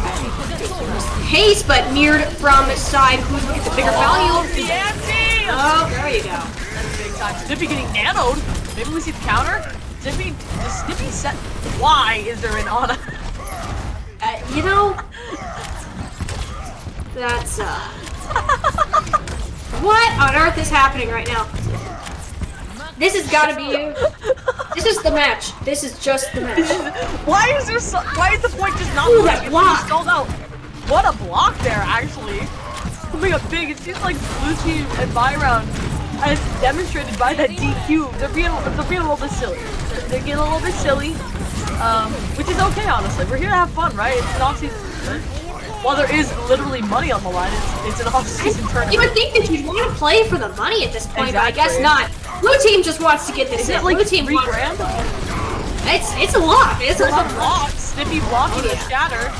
pace, but mirrored from side. Who's looking at the bigger value? The ante! Oh, there you go. That's big time. Snippy getting nanoed. Maybe we see the counter. Snippy set. Why is there an Ana? You know, that's, what on earth is happening right now? This has gotta be you. This is the match. This is just the match. Why is the point just not Ooh, moving? that block. It's stalled out. What a block there, actually. Moving up big. It seems like blue team and Byron, as demonstrated by that DQ, they're being a little bit silly. They're getting a little bit silly. Which is okay, honestly. We're here to have fun, right? It's an off-season. While there is literally money on the line, it's an off-season tournament. You would think that you'd want to play for the money at this point, Exactly. but I guess not. Blue team just wants to get this Is in. it like Blue team $3 wants. grand? It's a lot. It's a There's lot. a block. Snippy blocking the shatter.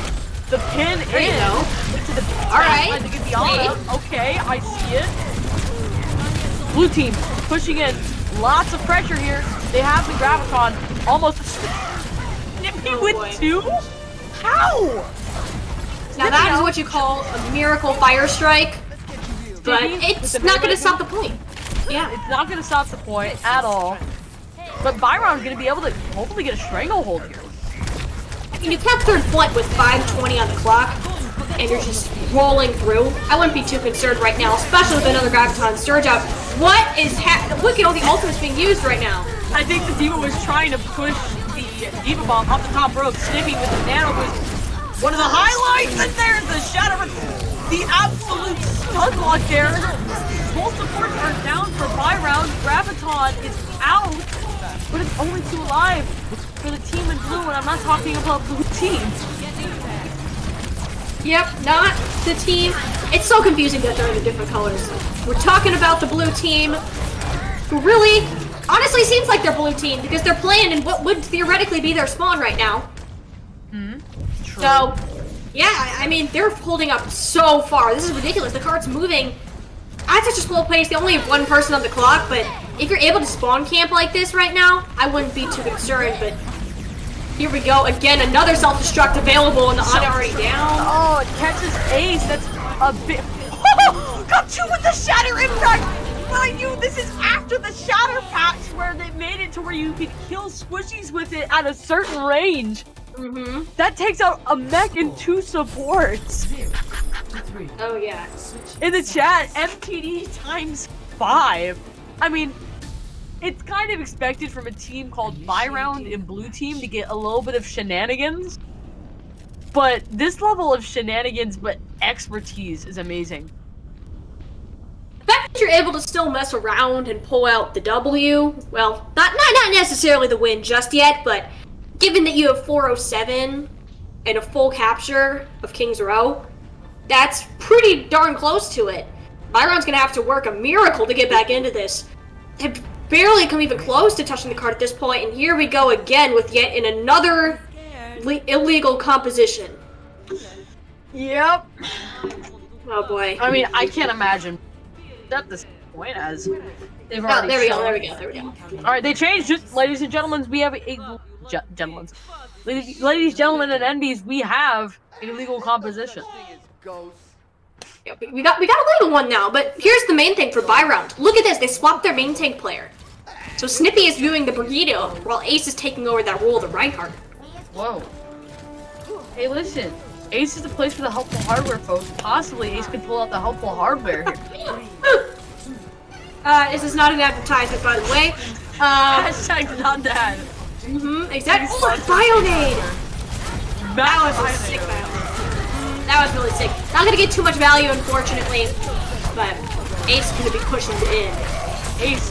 The pin There you in. go. To the Alright. to get the Ana. Okay, I see it. Blue team pushing in. Lots of pressure here. They have the Graviton. Almost. Snippy Oh, with boy. 2? How? Now that is what you call a miracle fire strike, but it's not going to stop the point. Yeah. It's not going to stop the point at all. But Byron's going to be able to hopefully get a stranglehold here. I mean, you kept third point with 5:20 on the clock, and you're just rolling through. I wouldn't be too concerned right now, especially with another Graviton Surge out. What is look at all the ultimates being used right now. I think the D.Va was trying to push the D.Va bomb off the top rope. Snippy with the nano was one of the highlights, and there's the shatter. The absolute stun lock there. Both supports are down for Byron. Graviton is out, but it's only 2 alive for the team in blue, and I'm not talking about blue team. Yep, not the team. It's so confusing that they're in the different colors. We're talking about the blue team, who really, honestly seems like they're blue team because they're playing in what would theoretically be their spawn right now. True. So, yeah, I mean, they're holding up so far. This is ridiculous. The card's moving at such a slow pace. They only have 1 person on the clock, but if you're able to spawn camp like this right now, I wouldn't be too concerned, but here we go. Again, another self-destruct available, and the Ana already down. Oh, it catches Ace. That's a bit. Oh, got 2 with the shatter impact. Mind you, this is after the shatter patch where they made it to where you could kill squishies with it at a certain range. That takes out a mech and 2 supports. Oh, yeah. In the chat, MTD times 5. I mean, it's kind of expected from a team called Byron and Blue Team to get a little bit of shenanigans. But this level of shenanigans but expertise is amazing. The fact that you're able to still mess around and pull out the W, well, not necessarily the win just yet, but given that you have 407 and a full capture of King's Row, that's pretty darn close to it. Byron's gonna have to work a miracle to get back into this. They barely come even close to touching the card at this point, and here we go again with yet in another illegal composition. Yep. Oh boy. I mean, I can't imagine at this point as they've Oh, already there we go, shown. there we go. Alright, they changed it, ladies and gentlemen. We have ladies, gentlemen, and NBs, we have a legal composition. Yeah, we got a legal one now, but here's the main thing for Byron. Look at this, they swapped their main tank player. So Snippy is viewing the Brigido, while Ace is taking over that role of the Reinhardt. Whoa. Hey, listen. Ace is the place for the helpful hardware, folks. Possibly Ace could pull out the helpful hardware here. This is not an advertisement, by the way. Hashtag not that. Exactly. Oh, Bionade! That was a sick battle. That was really sick. Not gonna get too much value, unfortunately, but Ace is gonna be pushing in. Ace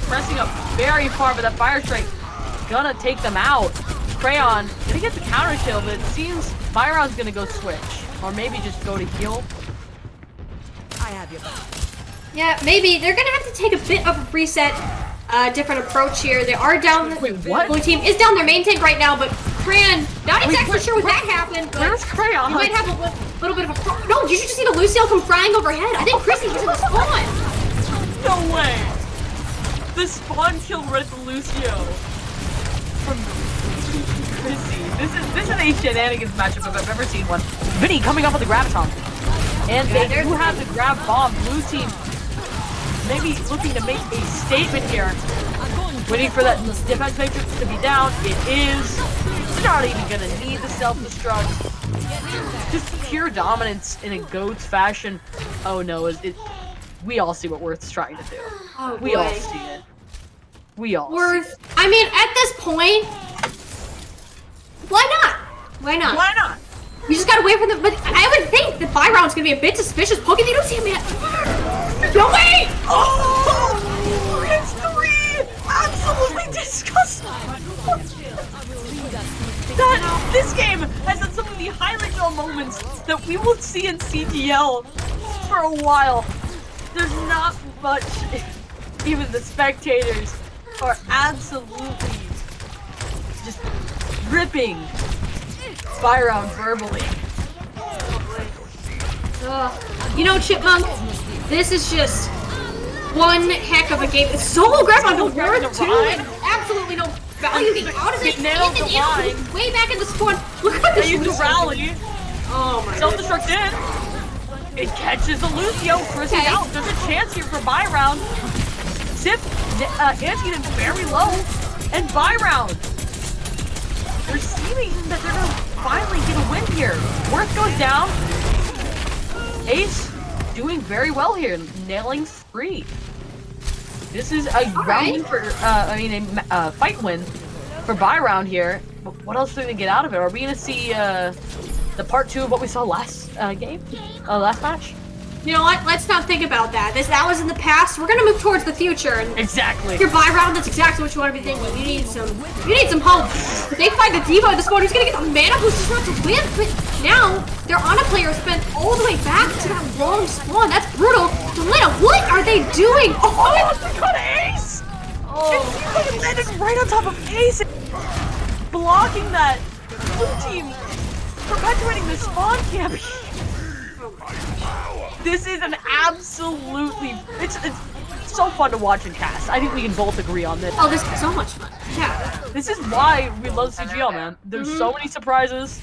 pressing up very far, but that Fire Strike gonna take them out. Crayon gonna get the counter kill, but it seems Byron's gonna go switch, or maybe just go to heal. I have your back. Yeah, maybe they're gonna have to take a bit of a reset, different approach here. They are down. Wait, what? Blue team is down their main tank right now, but Crayon not exactly sure what that happened. But Where's Crayon? he might have a little bit of a. No, did you just see the Lucio come flying overhead? I think Chrissy was in the spawn. No way! The spawn kill right to Lucio from Chrissy. This is a shenanigans matchup if I've ever seen one. Vinny coming up with the Graviton. And they do have the grab bomb. Blue team maybe looking to make a statement here. Waiting for that defense matrix to be down. It is. They're not even gonna need the self-destruct. Just pure dominance in a GOAT's fashion. Oh no, we all see what Worth's trying to do. Oh, we all see it. We all Worth. I mean, at this point, why not? Why not? Why not? You just gotta wait for the. But I would think that Byron's gonna be a bit suspicious. Poking, they don't see him yet. No way! Oh! It's 3! Absolutely disgusting! This game has had some of the highlight reel moments that we will see in CGL for a while. There's not much. Even the spectators are absolutely just ripping Byron verbally. You know, Chipmunk, this is just one heck of a game. It's solo grab on the Worth too, and absolutely no value being out of it. Nailed the line. Way back in the spawn. Look at this. They used to rally. Oh my god. Self-destruct in. It catches the Lucio. Chris is out. There's a chance here for Byron. Sip, anti-hit very low. And Byron. They're seeming that they're going to finally get a win here. Worth goes down. Ace doing very well here, nailing 3. This is a round for, a fight win for Byron here. But what else are we gonna get out of it? Are we gonna see the part 2 of what we saw last last match? You know what? Let's not think about that. That was in the past. We're gonna move towards the future. And exactly. If you're Byron, that's exactly what you want to be thinking. You need some hope. If they find the diva in the spawn, who's gonna get the mana boost just to win? But now they're on a player who spent all the way back to that long spawn. That's brutal. Delena, what are they doing? Oh, they got Ace! Oh, he landed right on top of Ace, blocking that blue team, perpetuating the spawn camp. This is an absolutely, it's so fun to watch and cast. I think we can both agree on this. Oh, this is so much fun. Yeah. This is why we love CGL, man. There's so many surprises.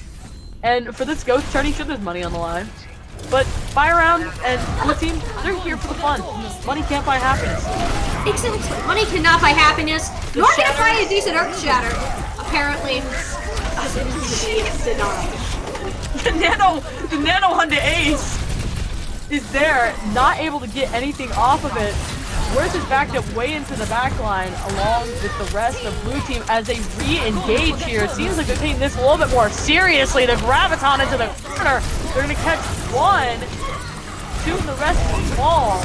And for this Ghost tourney, sure, there's money on the line. But Byron and Blue team, they're here for the fun. Money can't buy happiness. Exactly. Money cannot buy happiness. Nor can it buy a decent Earth Shatter. Apparently. The Nano Honda Ace is there, not able to get anything off of it. Worth is backed up way into the back line along with the rest of Blue team as they re-engage here. It seems like they're taking this a little bit more seriously. The Graviton into the corner. They're going to catch 1, 2 in the rest of the ball.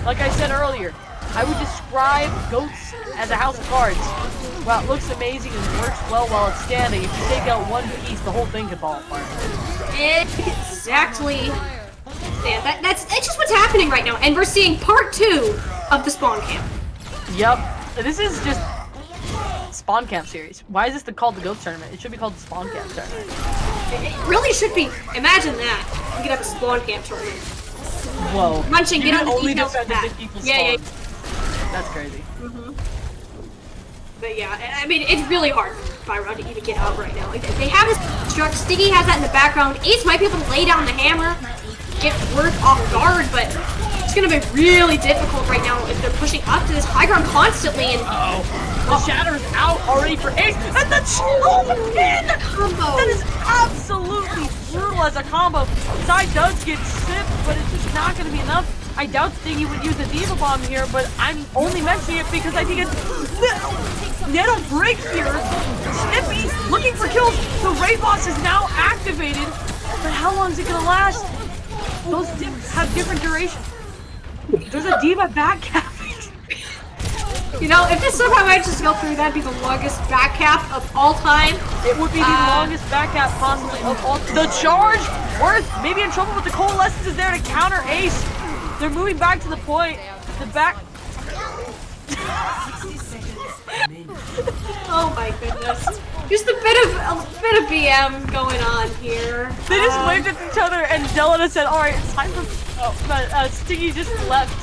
Like I said earlier, I would describe Goats as a house of cards. Wow, it looks amazing and works well while it's standing. If you take out one piece, the whole thing could fall apart. Exactly. Yeah, that's just what's happening right now, and we're seeing part 2 of the spawn camp. Yep, this is just spawn camp series. Why is this called the Ghost tournament? It should be called the spawn camp tournament. It really should be. Imagine that. We could have a spawn camp tournament. Whoa. Munching, get on the only details of that. Yeah. That's crazy. But yeah, I mean, it's really hard for Byron to even get up right now. Like, they have this struck. Stiggy has that in the background. Ace might be able to lay down the hammer, get Worth off guard, but it's going to be really difficult right now if they're pushing up to this high ground constantly. And the Shatter's out already for Ace, and the slow pin combo. That is absolutely brutal as a combo. Side does get sipped, but it's just not going to be enough I doubt Stingy would use a Diva Bomb here, but I'm only mentioning it because I think it's Nettle break here. Snippy looking for kills. The Raid Boss is now activated, but how long is it gonna last? Those dips have different durations. There's a Diva back cap. You know, if this somehow manages to go through, that'd be the longest back cap of all time. It would be the longest back cap possibly of all. The charge! Worth maybe in trouble, but the Coalescence is there to counter Ace. They're moving back to the point. The back. Oh my goodness. Just a bit of BM going on here. They just waved at each other, and Delana said, "All right, it's time for." Oh, but Stingy just left.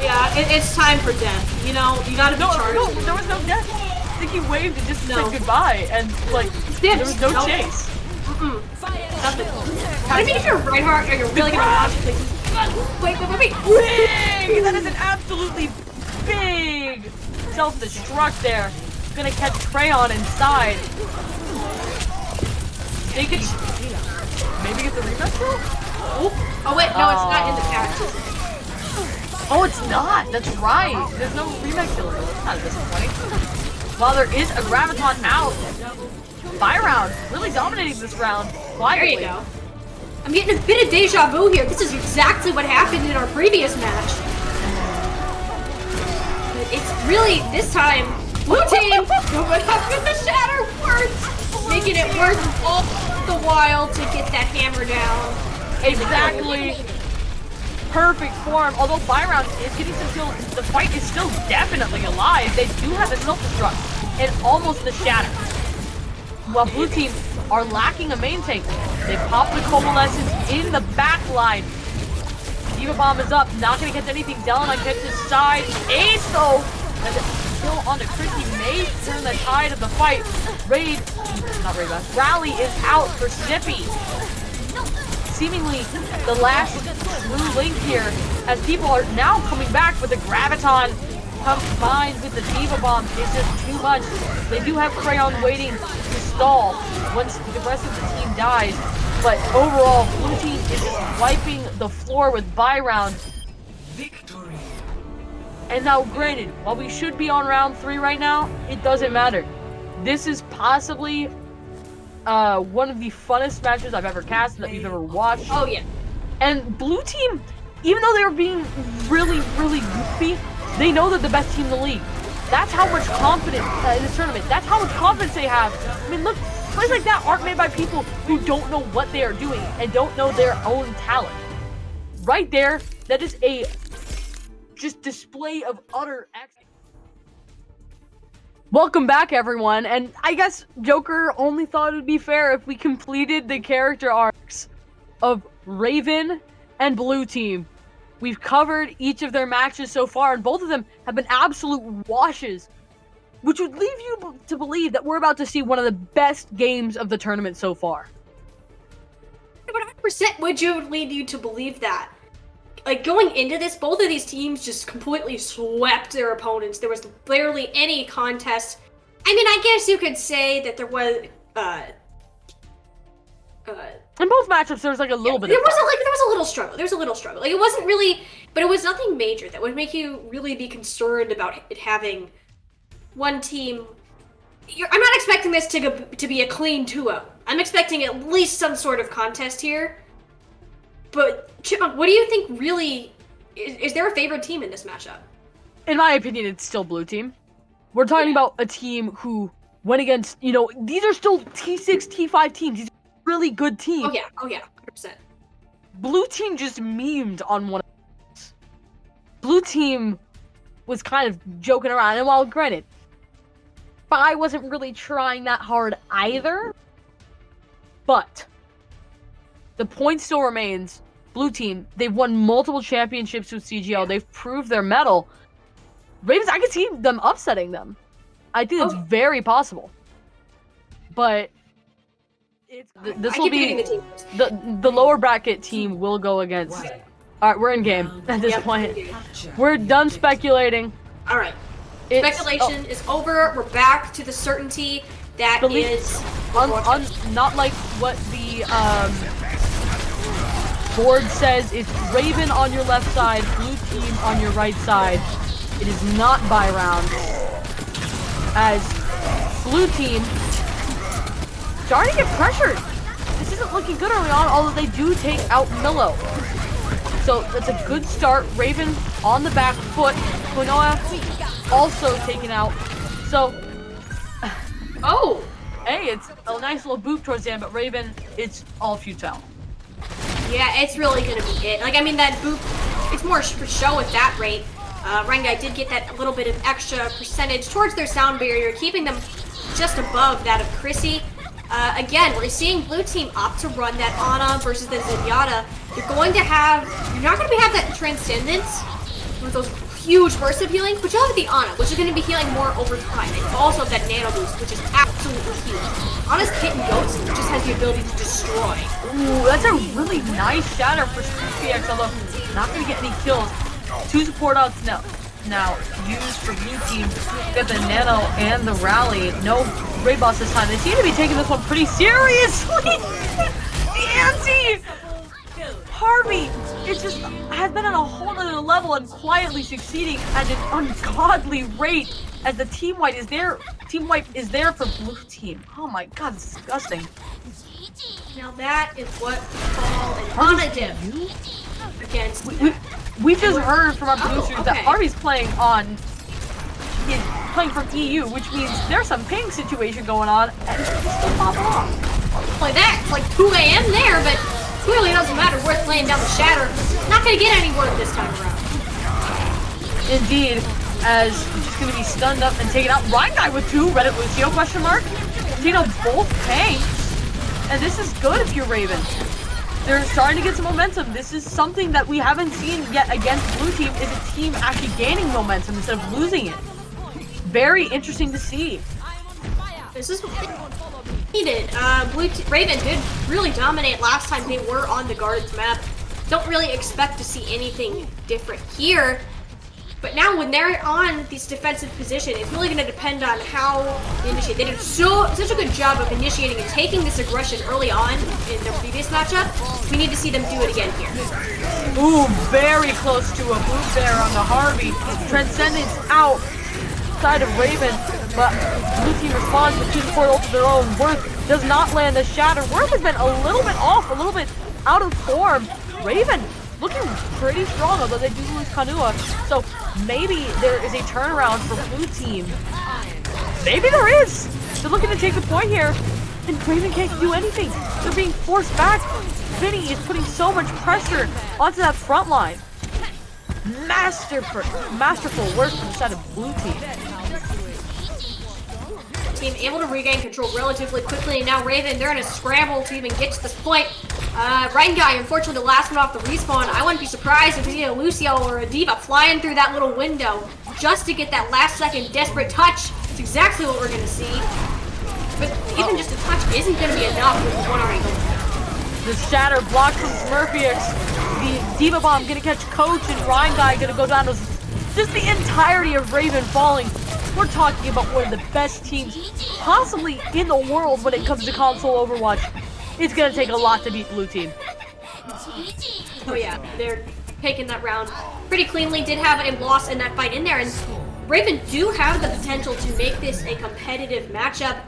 Yeah, it's time for death. You know, you gotta be charged. No, there was no death. Stingy waved and just said goodbye, and like there was no chase. Nothing. I mean, if you're Reinhardt, or you're really gonna watch it, like, wait. Big! That is an absolutely big self-destruct there. Gonna catch Crayon inside. They could maybe get the rematch through? Oh wait, no, it's not in the patch. Oh, it's not. That's right. There's no remake killer. That's not disappointing. While there is a Graviton out, Byround really dominating this round. There you go. I'm getting a bit of deja vu here. This is exactly what happened in our previous match. But it's really, this time, blue team going up with the Shatter Words, making it worth all the while to get that hammer down. Exactly. Perfect form. Although Byround is getting some kills, the fight is still definitely alive. They do have a self-destruct and almost the Shatter. While blue team are lacking a main tank, they pop the Coalescence in the back line. Diva Bomb is up, not gonna catch anything. Delana catches side. Ace though, and still on the Chrissy may turn the tide of the fight. Rally is out for Snippy. Seemingly the last true link here, as people are now coming back, but the Graviton combined with the Diva Bomb is just too much. They do have Crayon waiting to stall once the rest of the team dies, but overall, blue team is just wiping the floor with Byround. Victory. And now, granted, while we should be on round 3 right now, it doesn't matter. This is possibly one of the funnest matches I've ever cast that we've ever watched. Oh yeah. And blue team, even though they were being really, really goofy, they know they're the best team in the league. That's how much confidence in this tournament. That's how much confidence they have. I mean, look, plays like that aren't made by people who don't know what they are doing and don't know their own talent. Right there, that is a just display of utter excellence. Welcome back, everyone, and I guess Joker only thought it would be fair if we completed the character arcs of Raven and Blue Team. We've covered each of their matches so far, and both of them have been absolute washes, which would leave you to believe that we're about to see one of the best games of the tournament so far. 100% would lead you to believe that. Like, going into this, both of these teams just completely swept their opponents. There was barely any contest. I mean, I guess you could say that there was, in both matchups, there was like a little bit. There was a little struggle. There was a little struggle. Like, it wasn't really, but it was nothing major that would make you really be concerned about it having one team. I'm not expecting this to be a clean 2-0. I'm expecting at least some sort of contest here. But Chipmunk, what do you think really is there a favorite team in this matchup? In my opinion, it's still Blue Team. We're talking about a team who went against, you know, these are still T6, T5 teams. These are really good teams. Oh yeah, 100%. Blue Team just memed on one of those. Blue Team was kind of joking around, and while granted, I wasn't really trying that hard either, but the point still remains. Blue Team, they've won multiple championships with CGL. Yeah. They've proved their mettle. Ravens, I could see them upsetting them. I think it's very possible. But this will be the lower bracket team will go against. All right, we're in game at this point. We're done speculating. All right, speculation is over. We're back to the certainty that is not like what the board says. It's Raven on your left side, Blue team on your right side. It is not by round. As blue team starting to get pressured. This isn't looking good early on, although they do take out Milo. So that's a good start. Raven on the back foot. Konoha also taken out. So, Oh! hey, it's a nice little boot towards the end, but Raven, it's all futile. Yeah, it's really gonna be it. Like, I mean, that boop, it's more for show at that rate. Rengai did get that little bit of extra percentage towards their sound barrier, keeping them just above that of Chrissy. Again, we're seeing blue team opt to run that Ana versus the Zenyatta. You're not going to have that transcendence with those huge bursts of healing, but you'll have the Ana, which is going to be healing more over time, and also have that nano boost, which is absolutely huge. Ana's Kit and Goats just has the ability to destroy. Ooh, that's a really nice shatter for PX, although not going to get any kills. 2 support outs now used for blue team. Got the nano and the rally. No raid boss this time. They seem to be taking this one pretty seriously. The ante! Harvey, it just has been on a whole other level and quietly succeeding at an ungodly rate as the team wipe is there. Team wipe is there for blue team. Oh my god, it's disgusting. Now that is what Paul and Ana did against. We just heard from our producers that okay. Harvey's playing from EU, which means there's some ping situation going on, and it's still popping off. Like that, it's like 2 a.m. there, but clearly doesn't matter. Worth laying down the shatter. Not gonna get any word this time around. Indeed, as he's just gonna be stunned up and taken out. Ryan guy with 2, Reddit Lucio question mark. Taking out both tanks, and this is good if you're Raven. They're starting to get some momentum. This is something that we haven't seen yet against blue team, is a team actually gaining momentum instead of losing it. Very interesting to see. This is needed. Raven did really dominate last time they were on the Guards map. Don't really expect to see anything different here. But now when they're on this defensive position, it's really going to depend on how they initiate. They did such a good job of initiating and taking this aggression early on in their previous matchup. We need to see them do it again here. Ooh, very close to a boot there on the Harvey. Transcendence out side of Raven, but blue team responds with 2 support ult of their own. Worth does not land the shatter. Worth has been a little bit off, a little bit out of form. Raven looking pretty strong, although they do lose Kanua. So maybe there is a turnaround for blue team. Maybe there is. They're looking to take the point here, and Raven can't do anything. They're being forced back. Vinny is putting so much pressure onto that front line. Masterful work from the side of blue team. Team able to regain control relatively quickly, and now Raven, they're in a scramble to even get to this point. Rengai, unfortunately, the last one off the respawn. I wouldn't be surprised if we see a Lucio or a D.Va flying through that little window just to get that last second desperate touch. It's exactly what we're going to see. But even just a touch isn't going to be enough with one already going down. The shatter blocked from Smurfix. The D.Va bomb gonna catch Coach, and Rengai gonna go down to just the entirety of Raven falling. We're talking about one of the best teams possibly in the world when it comes to console Overwatch. It's gonna take a lot to beat blue team. Oh yeah, they're taking that round pretty cleanly. Did have a loss in that fight in there, and Raven do have the potential to make this a competitive matchup.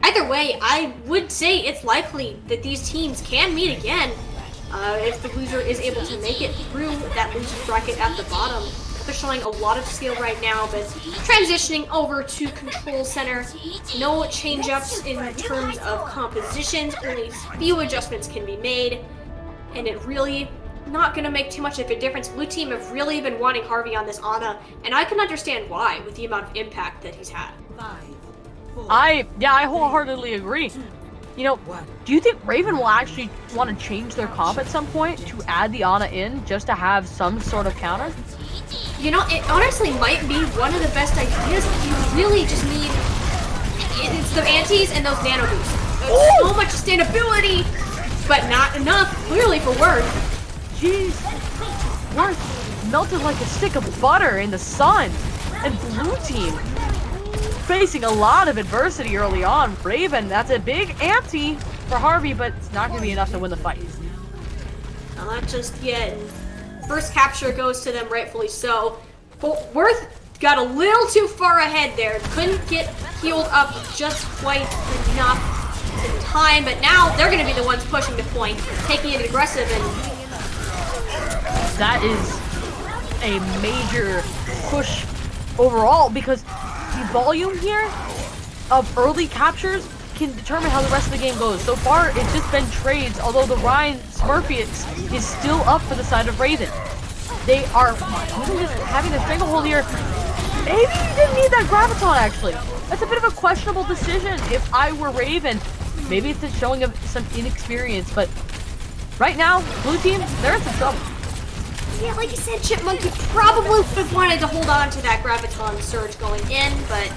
Either way, I would say it's likely that these teams can meet again if the loser is able to make it through that loser's bracket at the bottom. They're showing a lot of skill right now, but transitioning over to Control Center, no change-ups in terms of compositions, only few adjustments can be made, and it really not going to make too much of a difference. Blue team have really been wanting Harvey on this Ana, and I can understand why with the amount of impact that he's had. I wholeheartedly agree. You know, do you think Raven will actually want to change their comp at some point to add the Ana in just to have some sort of counter? You know, it honestly might be one of the best ideas. You really just need, it's the antis and those nano boosts. So much sustainability, but not enough, clearly, for Worth. Jeez, Worth melted like a stick of butter in the sun, and blue team facing a lot of adversity early on. Raven, that's a big ante for Harvey, but it's not going to be enough to win the fight. Not just yet. First capture goes to them, rightfully so. But Worth got a little too far ahead there. Couldn't get healed up just quite enough in time, but now they're going to be the ones pushing the point, taking it aggressive, and that is a major push overall because the volume here of early captures can determine how the rest of the game goes. So far, it's just been trades, although the Ryan Smurfians is still up for the side of Raven. They are just having a stranglehold here. Maybe you didn't need that Graviton, actually. That's a bit of a questionable decision if I were Raven. Maybe it's a showing of some inexperience, but right now, blue team, they're in some trouble. Yeah, like you said, Chipmunk, you probably would have wanted to hold on to that Graviton surge going in, but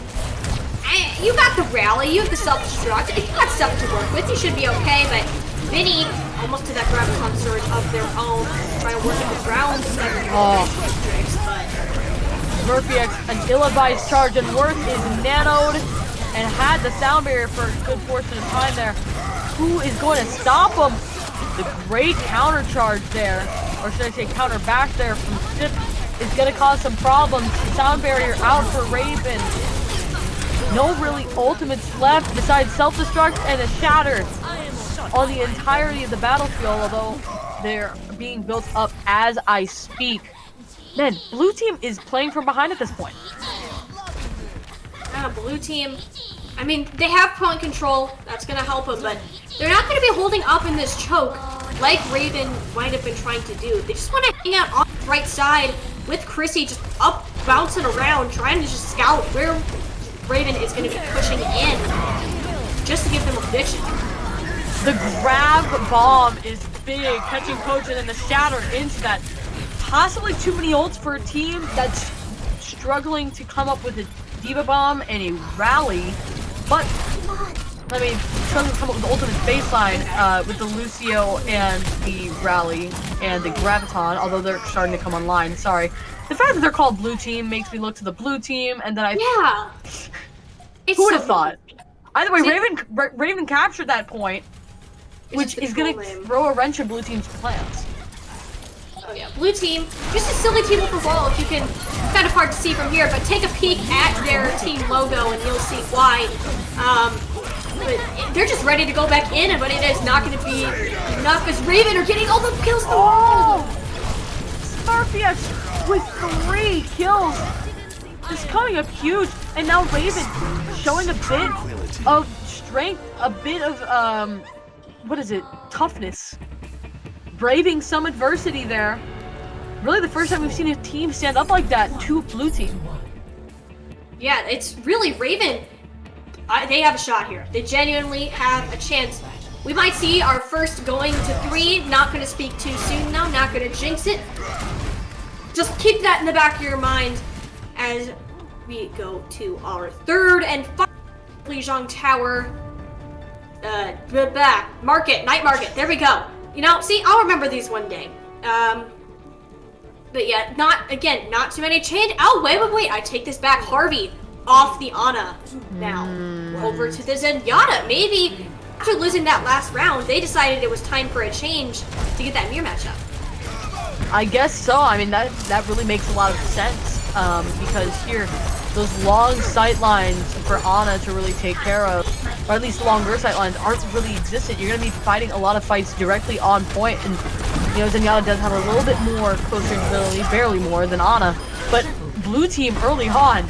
you got the rally, you have the self-destruct, you got stuff to work with, you should be okay, but Vinny almost to that Graviton surge of their own, trying to work at the ground, Murphy X, an ill-advised charge, and Worth is nanoed and had the sound barrier for a good portion of time there. Who is going to stop him? The great counter charge there, or should I say counter back there from Sip, is going to cause some problems. Sound barrier out for Raven. No really ultimates left besides self-destruct and a shatter on the entirety of the battlefield, although they're being built up as I speak. Man, blue team is playing from behind at this point. Blue team, I mean, they have point control, that's going to help them, but they're not going to be holding up in this choke like Raven might have been trying to do. They just want to hang out on the right side with Chrissy just up, bouncing around, trying to just scout where Raven is going to be pushing in just to give them a vision. The grab bomb is big, catching Cogent and the shatter into that. Possibly too many ults for a team that's struggling to come up with a Diva Bomb and a rally, but I mean, struggling to come up with the ultimate baseline with the Lucio and the rally and the Graviton, although they're starting to come online. Sorry. The fact that they're called blue team makes me look to the blue team, and then I... Yeah! Who would have thought? Either way, Raven captured that point, which is going to throw a wrench in blue team's plans. Oh yeah, blue team, just a silly team overall if you can, kind of hard to see from here, but take a peek at their team logo and you'll see why. But they're just ready to go back in, but it is not going to be enough as Raven are getting all the kills in the world! Starfish with 3 kills is coming up huge, and now Raven showing a bit of strength, a bit of, toughness. Braving some adversity there. Really the first time we've seen a team stand up like that to blue team. Yeah, it's really Raven. They have a shot here. They genuinely have a chance. We might see our first going to 3. Not going to speak too soon though. Not going to jinx it. Just keep that in the back of your mind as we go to our third and final Lijiang Tower. Night market. There we go. You know, see, I'll remember these one day. But yeah, not too many change. Oh, wait. I take this back. Harvey off the Ana now. Over to the Zenyatta. Maybe after losing that last round, they decided it was time for a change to get that mirror matchup. I guess so. I mean, that really makes a lot of sense. Because here, those long sight lines for Ana to really take care of, or at least longer sight lines, aren't really existent. You're going to be fighting a lot of fights directly on point, and you know, Zenyatta does have a little bit more close range ability, barely more than Ana, but blue team early on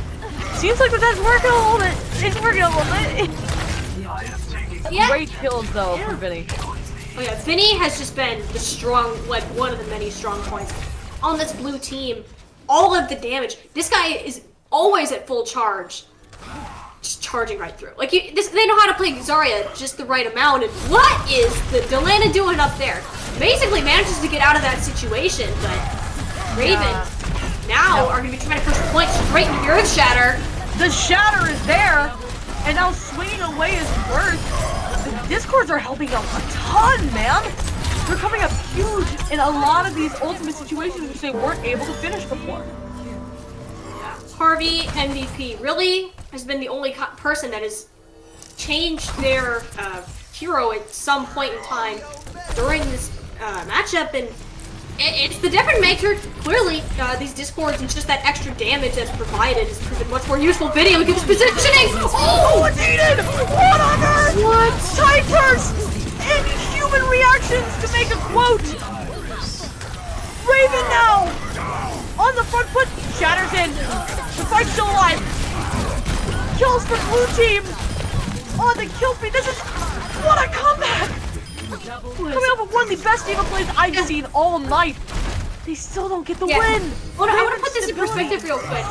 seems like that's working a little bit. It's working a little bit. Yeah. Great kills though for Vinny. Oh yeah, Vinny has just been the strong, like one of the many strong points on this blue team. All of the damage. This guy is always at full charge. Just charging right through. Like, they know how to play Zarya just the right amount. And what is the Delana doing up there? Basically manages to get out of that situation, but Raven now are going to be trying to push points straight into the Earth Shatter. The Shatter is there, and now swinging away is Worth. The Discords are helping out a ton, man. They're coming up huge in a lot of these ultimate situations which they weren't able to finish before. Harvey, MVP, really has been the only person that has changed their hero at some point in time during this matchup, and It's the difference maker. Clearly, these discords and just that extra damage that's provided is proven much more useful. Video gives positioning. Oh, it's Eden! What on earth? What? Typers! Inhuman reactions to make a quote! Raven now! On the front foot, shatters in. The fight's still alive. Kills for blue team! On the kill feed, this is... What a comeback! Coming off of one of the best D.Va plays I've seen all night. They still don't get the win. Well, I want to put this in perspective real quick.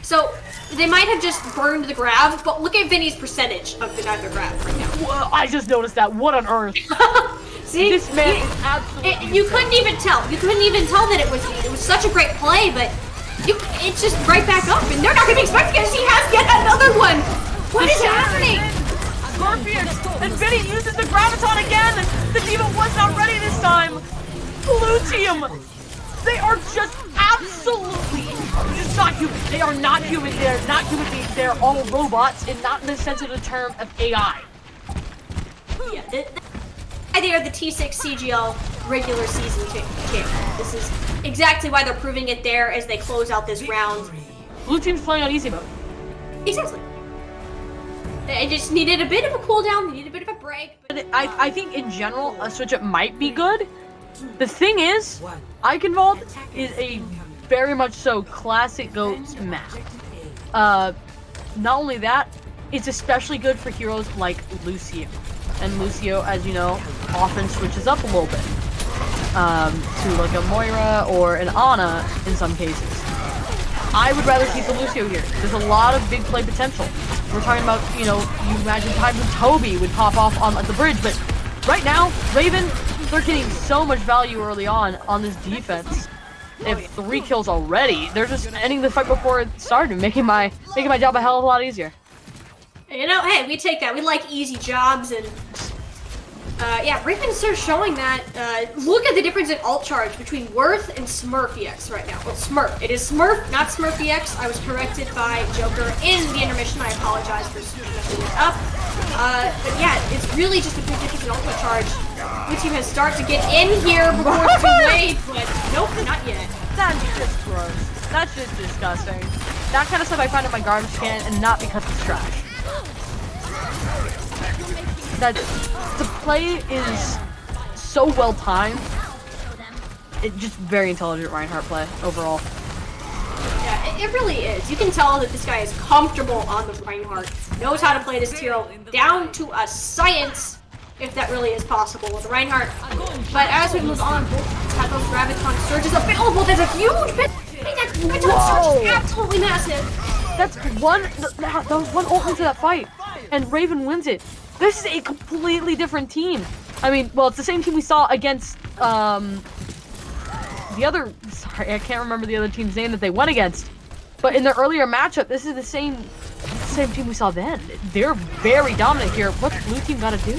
So, they might have just burned the grab, but look at Vinny's percentage of the neither grab right now. Well, I just noticed that. What on earth? See? This man is absolutely... You couldn't even tell. You couldn't even tell that it was such a great play, but it's just right back up, and they're not going to be expecting it. He has yet another one. What is happening? Scorpions and Vinny uses the graviton again. The D.Va was not ready this time. Blue team, they are just absolutely just not human. They are not human. They're not human beings. They're all robots, and not in the sense of the term of AI. Yeah, they are the T6 CGL regular season champion. This is exactly why they're proving it there as they close out this round. Blue team's playing on easy mode. Exactly. They just needed a bit of a cooldown, they needed a bit of a break. But I think in general, a switch up might be good. The thing is, Eichenwald is a very much so classic GOATS map. Not only that, it's especially good for heroes like Lucio. And Lucio, as you know, often switches up a little bit. To like a Moira or an Ana in some cases. I would rather keep the Lucio here. There's a lot of big play potential. We're talking about, you know, you imagine times when Toby would pop off on the bridge, but right now, Raven, they're getting so much value early on this defense. They have 3 kills already. They're just ending the fight before it started, making my job a hell of a lot easier. You know, hey, we take that. We like easy jobs, and yeah, Raven starts showing that. Look at the difference in ult charge between Worth and Smurf EX right now. Well, Smurf. It is Smurf, not Smurf EX. I was corrected by Joker in the intermission. I apologize for messing it up. But yeah, it's really just a big difference in ult charge. Blue team has started to get in here before it's too late, but nope, not yet. That's just gross. That's just disgusting. That kind of stuff I find in my garbage can, and not because it's trash. That the play is so well timed. It's just very intelligent Reinhardt play overall. Yeah, it really is. You can tell that this guy is comfortable on the Reinhardt, knows how to play this hero down to a science, if that really is possible with the Reinhardt. But as we move on, both have those graviton surges available. There's a huge bit. That graviton surge is absolutely massive. That was one ult into that fight, and Raven wins it. This is a completely different team. I mean, well, it's the same team we saw against, the other, sorry, I can't remember the other team's name that they went against. But in the earlier matchup, this is the same team we saw then. They're very dominant here. What's blue team gotta do?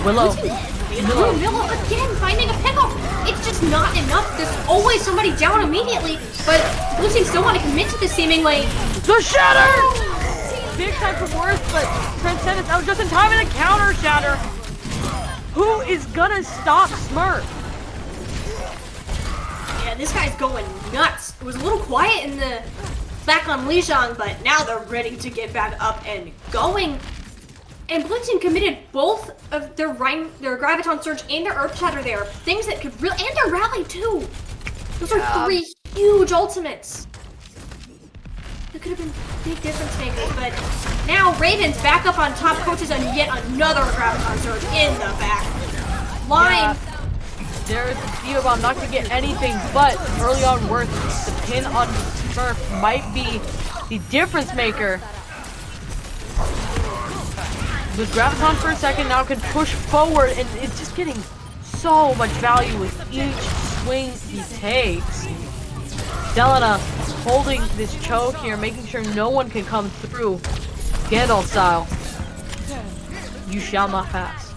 Willow again, finding a pickle. It's just not enough. There's always somebody down immediately, but blue team still want to commit to this seemingly. The shatter! Big time for Worth, but Transcendence out just in time in a counter shatter. Who is gonna stop Smurf? Yeah, this guy's going nuts. It was a little quiet in the back on Lijiang, but now they're ready to get back up and going. And Blue Team committed both of their Graviton Surge and their Earth Shatter there. Things that could really, and their Rally too. Those are 3 huge ultimates. That could have been big difference makers, but now Raven's back up on top, coaches on yet another Graviton Surge in the back line. Yeah. There's the Theo Bomb, not to get anything, but early on Worth, the pin on Smurf might be the difference maker. With Graviton for a second, now can push forward, and it's just getting so much value with each swing he takes. Delana holding this choke here, making sure no one can come through. Gandalf style. You shall not pass.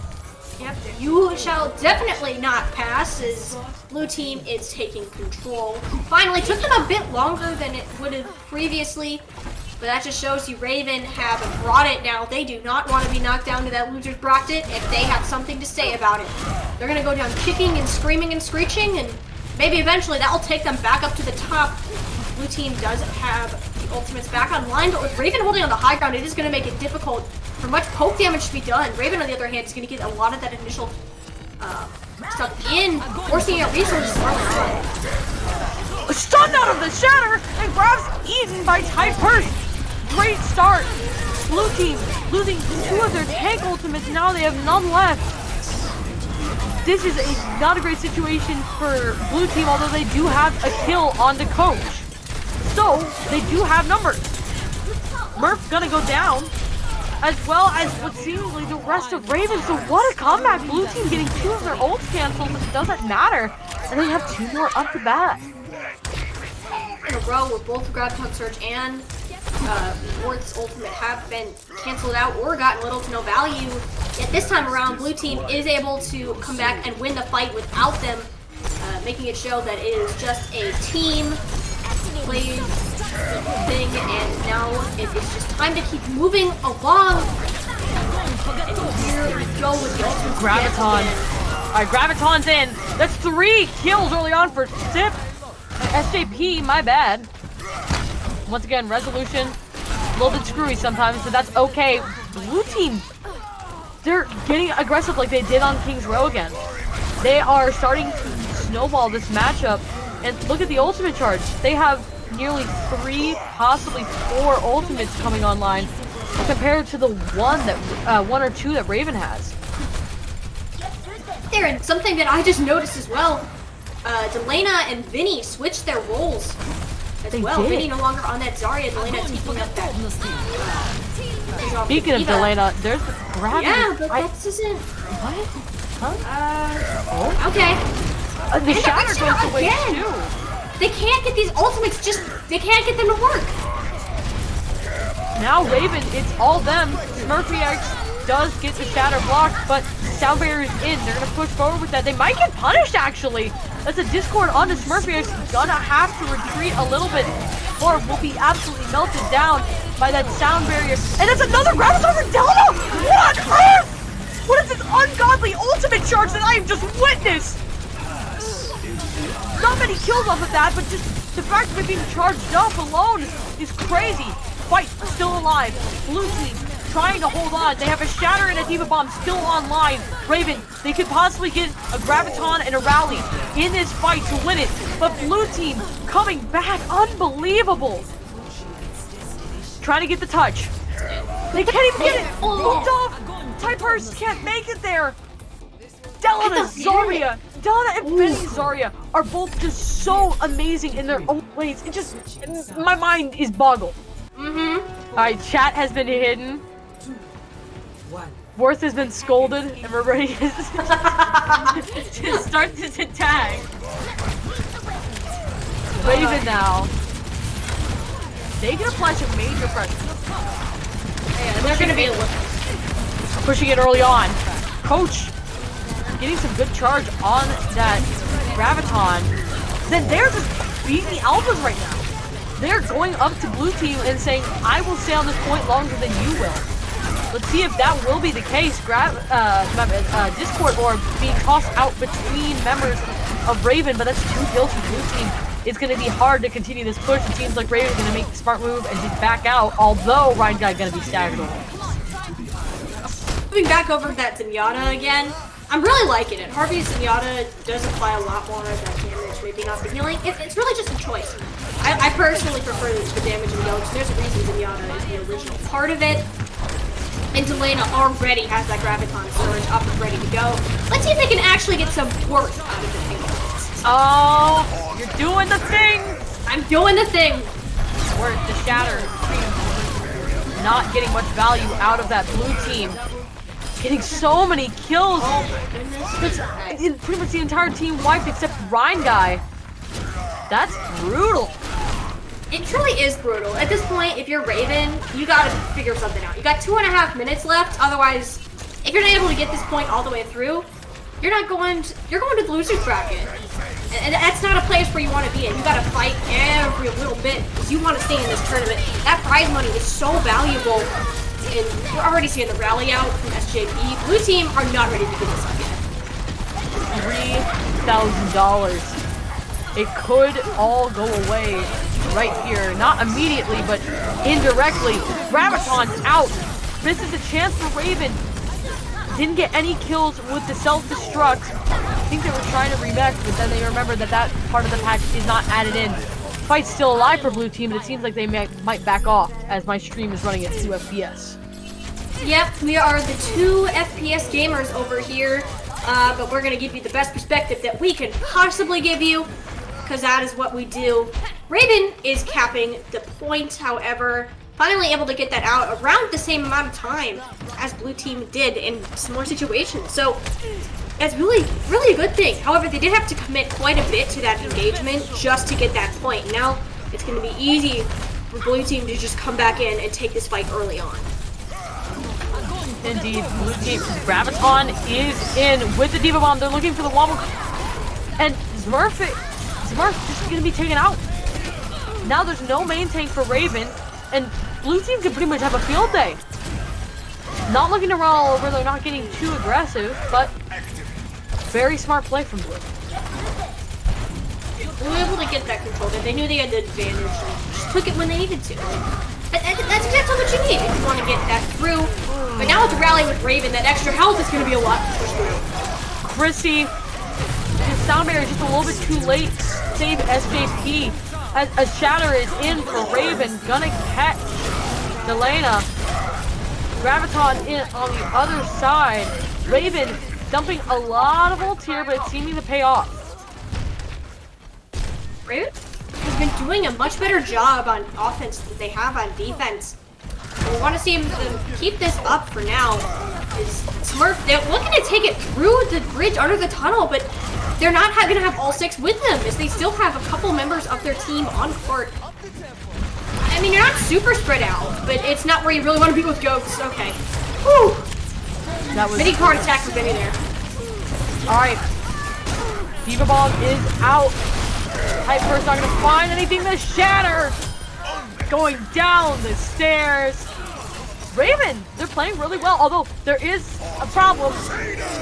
Yep, you shall definitely not pass as Blue Team is taking control. Finally, took them a bit longer than it would have previously. But that just shows you Raven have brought it now. They do not want to be knocked down to that loser's bracket if they have something to say about it. They're going to go down kicking and screaming and screeching, and maybe eventually that will take them back up to the top. Blue team does have the ultimates back online, but with Raven holding on the high ground, it is going to make it difficult for much poke damage to be done. Raven, on the other hand, is going to get a lot of that initial stuff in, forcing out resources early on. Stunned out of the shatter and grabs eaten by Type Burst. Great start. Blue team losing 2 of their tank ultimates. Now they have none left. This is not a great situation for Blue team, although they do have a kill on the coach. So they do have numbers. Murph's gonna go down, as well as what seemingly the rest of Raven. So what a comeback. Blue team getting 2 of their ults canceled, but it doesn't matter. And they have 2 more up the bat. In a row where both Graviton Surge and Ward's ultimate have been canceled out or gotten little to no value. Yet this time around, Blue team is able to come back and win the fight without them, making it show that it is just a team play thing, and now it is just time to keep moving along. And here we go with the ultimate Graviton. Alright, Graviton's in. That's 3 kills early on for Sip. SJP, my bad. Once again, resolution, a little bit screwy sometimes, but that's okay. Blue team, they're getting aggressive like they did on King's Row again. They are starting to snowball this matchup, and look at the ultimate charge. They have nearly 3, possibly 4 ultimates coming online, compared to the 1 or 2 that Raven has. There, and something that I just noticed as well, Delana and Vinny switched their roles as well. did. Vinny no longer on that Zarya, Delana taking up that. Speaking of Delana, there's gravity. Yeah, but that doesn't. What? Huh? Okay. The shatter goes away again. too. They can't get these ultimates, they can't get them to work. Now Raven, it's all them. Smurfy X does get the shatter blocked, but sound barrier's in. They're gonna push forward with that. They might get punished actually. That's a Discord onto Smurfy X. Gonna have to retreat a little bit, or will be absolutely melted down by that sound barrier. And that's another Graviton for Delano! What on earth? What is this ungodly ultimate charge that I have just witnessed? Not many kills off of that, but just the fact of it being charged up alone is crazy. Fight still alive. Blue team trying to hold on. They have a shatter and a diva bomb still online. Raven, they could possibly get a Graviton and a rally in this fight to win it. But Blue team coming back, unbelievable. Trying to get the touch. They can't even get it. Moved off. Typers can't make it there. Delana Zarya, Delana and Benny Zarya are both just so amazing in their own ways. It just, my mind is boggled. Alright, chat has been hidden. Worth has been scolded, and we're ready to start this attack. Raven now. They can apply some major pressure. And they're gonna be Pushing it early on. Coach getting some good charge on that Graviton. Then they're just beating the alphas right now. They're going up to Blue team and saying, I will stay on this point longer than you will. Let's see if that will be the case. Discord orb being tossed out between members of Raven, but that's 2 kills for Blue team. It's going to be hard to continue this push. It seems like Raven's going to make the smart move and just back out, although Ryan Guy going to be staggered away. moving back over to that Zenyatta again. I'm really liking it. Harvey's Zenyatta does apply a lot more of that damage, maybe not the healing. It's really just a choice. I personally prefer the damage in Ghost. There's a reason Zenyatta is the original part of it. And Delana already has that Graviton storage up and ready to go. Let's see if they can actually get some worth out of the thing. Oh, you're doing the thing! I'm doing the thing! Where the Shatter not getting much value out of that blue team. Getting so many kills. Oh my goodness. That's pretty much the entire team wiped except Ryan Guy. That's brutal. It truly is brutal. At this point, if you're Raven, you gotta figure something out. You got 2.5 minutes left. Otherwise, if you're not able to get this point all the way through, you're going to the losers bracket. And that's not a place where you want to be in. You gotta fight for you a little bit because you want to stay in this tournament. That prize money is so valuable, and we're already seeing the rally out from SJP. Blue team are not ready to give this up yet. $3,000. It could all go away right here. Not immediately, but indirectly. Graviton's out. This is a chance for Raven. Didn't get any kills with the self-destruct. I think they were trying to rematch, but then they remembered that that part of the patch is not added in. Fight's still alive for Blue Team, but it seems like they might back off as my stream is running at 2 FPS. Yep, we are the 2 FPS gamers over here, but we're going to give you the best perspective that we can possibly give you, because that is what we do. Raven is capping the point, however, finally able to get that out around the same amount of time as Blue Team did in similar situations. So that's really a good thing. However, they did have to commit quite a bit to that engagement just to get that point. Now it's going to be easy for Blue Team to just come back in and take this fight early on. Indeed, Blue Team Graviton is in with the Diva Bomb. They're looking for the wobble, and Smurf just going to be taken out. Now there's no main tank for Raven, and Blue Team can pretty much have a field day. Not looking to run all over, they're not getting too aggressive, but very smart play from Blue. They were able to get that control. They knew they had the advantage and just took it when they needed to. That's exactly what you need if you want to get that through. But now with the rally with Raven, that extra health is going to be a lot to push through. Chrissy, his sound barrier is just a little bit too late. Save SJP. As Shatter is in for Raven, gonna catch Delana. Graviton in on the other side. Raven dumping a lot of ults here, but it's seeming to pay off. Raven has been doing a much better job on offense than they have on defense. We want to see them keep this up for now. Smurf, they're looking to take it through the bridge under the tunnel, but they're not going to have all 6 with them, as they still have a couple members of their team on court. I mean, you're not super spread out, but it's not where you really want to be with Goats. Okay. Whew. That was mini card attack for Benny there. Alright. Diva Bomb is out. Hyper's not going to find anything to Shatter. Going down the stairs. Raven, they're playing really well, although there is a problem.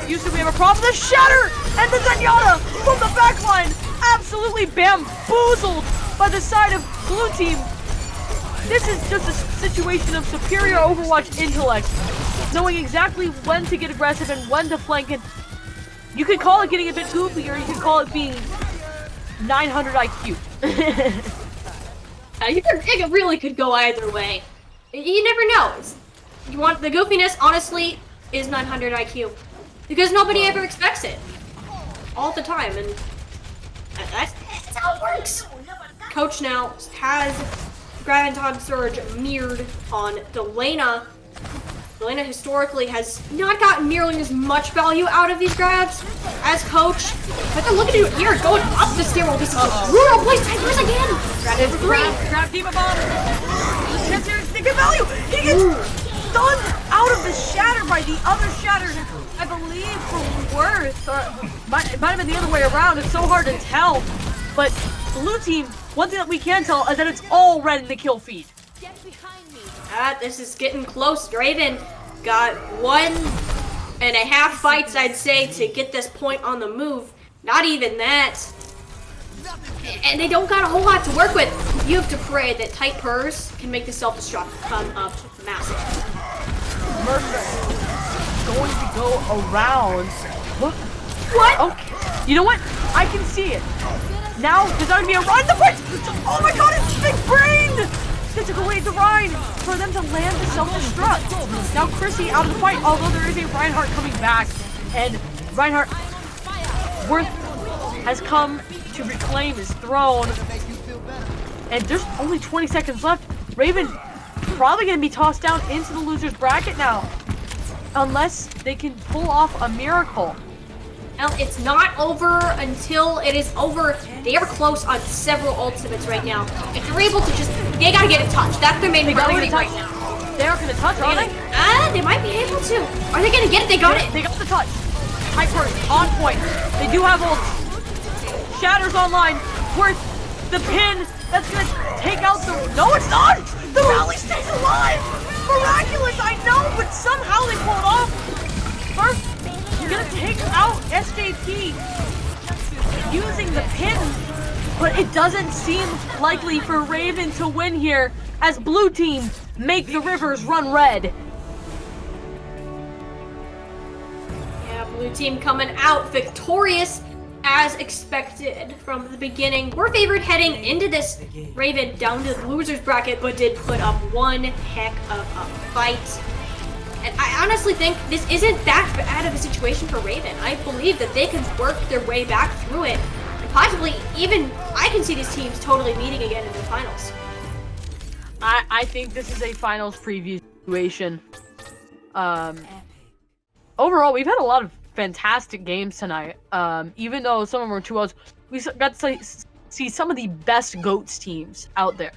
Usually we have a problem. The Shatter and the Zenyatta from the backline absolutely bamboozled by the side of Blue Team. This is just a situation of superior Overwatch intellect, knowing exactly when to get aggressive and when to flank it. You could call it getting a bit goofy, or you could call it being 900 IQ. It really could go either way. You never know. You want the goofiness, honestly, is 900 IQ. Because nobody ever expects it. All the time, and that's how it works. Coach now has Graviton Surge mirrored on Delana. Delana historically has not gotten nearly as much value out of these grabs as Coach. But they're looking to do it here, going up the stairwell. This is a brutal place. Tigers again. Grab it for 3. Grab Diva Bomb. Chance here to get value. He gets stunned out of the Shatter by the other Shatter. I believe for Worth, or it might have been the other way around. It's so hard to tell. But Blue Team, one thing that we can tell is that it's all red in the kill feed. This is getting close. Raven got 1.5 fights, I'd say, to get this point on the move. Not even that. And they don't got a whole lot to work with. You have to pray that tight purrs can make the self-destruct come up massive. Murphy going to go around. What? Okay. You know what? I can see it. Now there's going to be a run. The bridge. Oh my God! It's big brain. They took away the Rhine for them to land the self-destruct. Now Chrissy out of the fight, although there is a Reinhardt coming back, and Reinhardt Worth has come to reclaim his throne. And there's only 20 seconds left. Raven probably going to be tossed down into the loser's bracket now, unless they can pull off a miracle. Well, it's not over until it is over. They are close on several ultimates right now. If they're able to just, they gotta get a touch. That's their main priority right now. They are gonna touch, are they? They might be able to. Are they gonna get it? They got it. They got the touch. Hyper on point. They do have ults. Shatter's online. Worth The pin that's gonna take out the. No, it's not! The rally stays alive! Miraculous, I know, but somehow they pull it off. First, you're gonna take out SJP using the pin, but it doesn't seem likely for Raven to win here as blue team make the rivers run red. Yeah, blue team coming out victorious as expected from the beginning. We're favored heading into this Raven down to the losers bracket, but did put up one heck of a fight. And I honestly think this isn't that bad of a situation for Raven. I believe that they can work their way back through it. And possibly even, I can see these teams totally meeting again in the finals. I think this is a finals preview situation. Overall, we've had a lot of fantastic games tonight. Even though some of them were 2-0s, we got to see some of the best GOATS teams out there.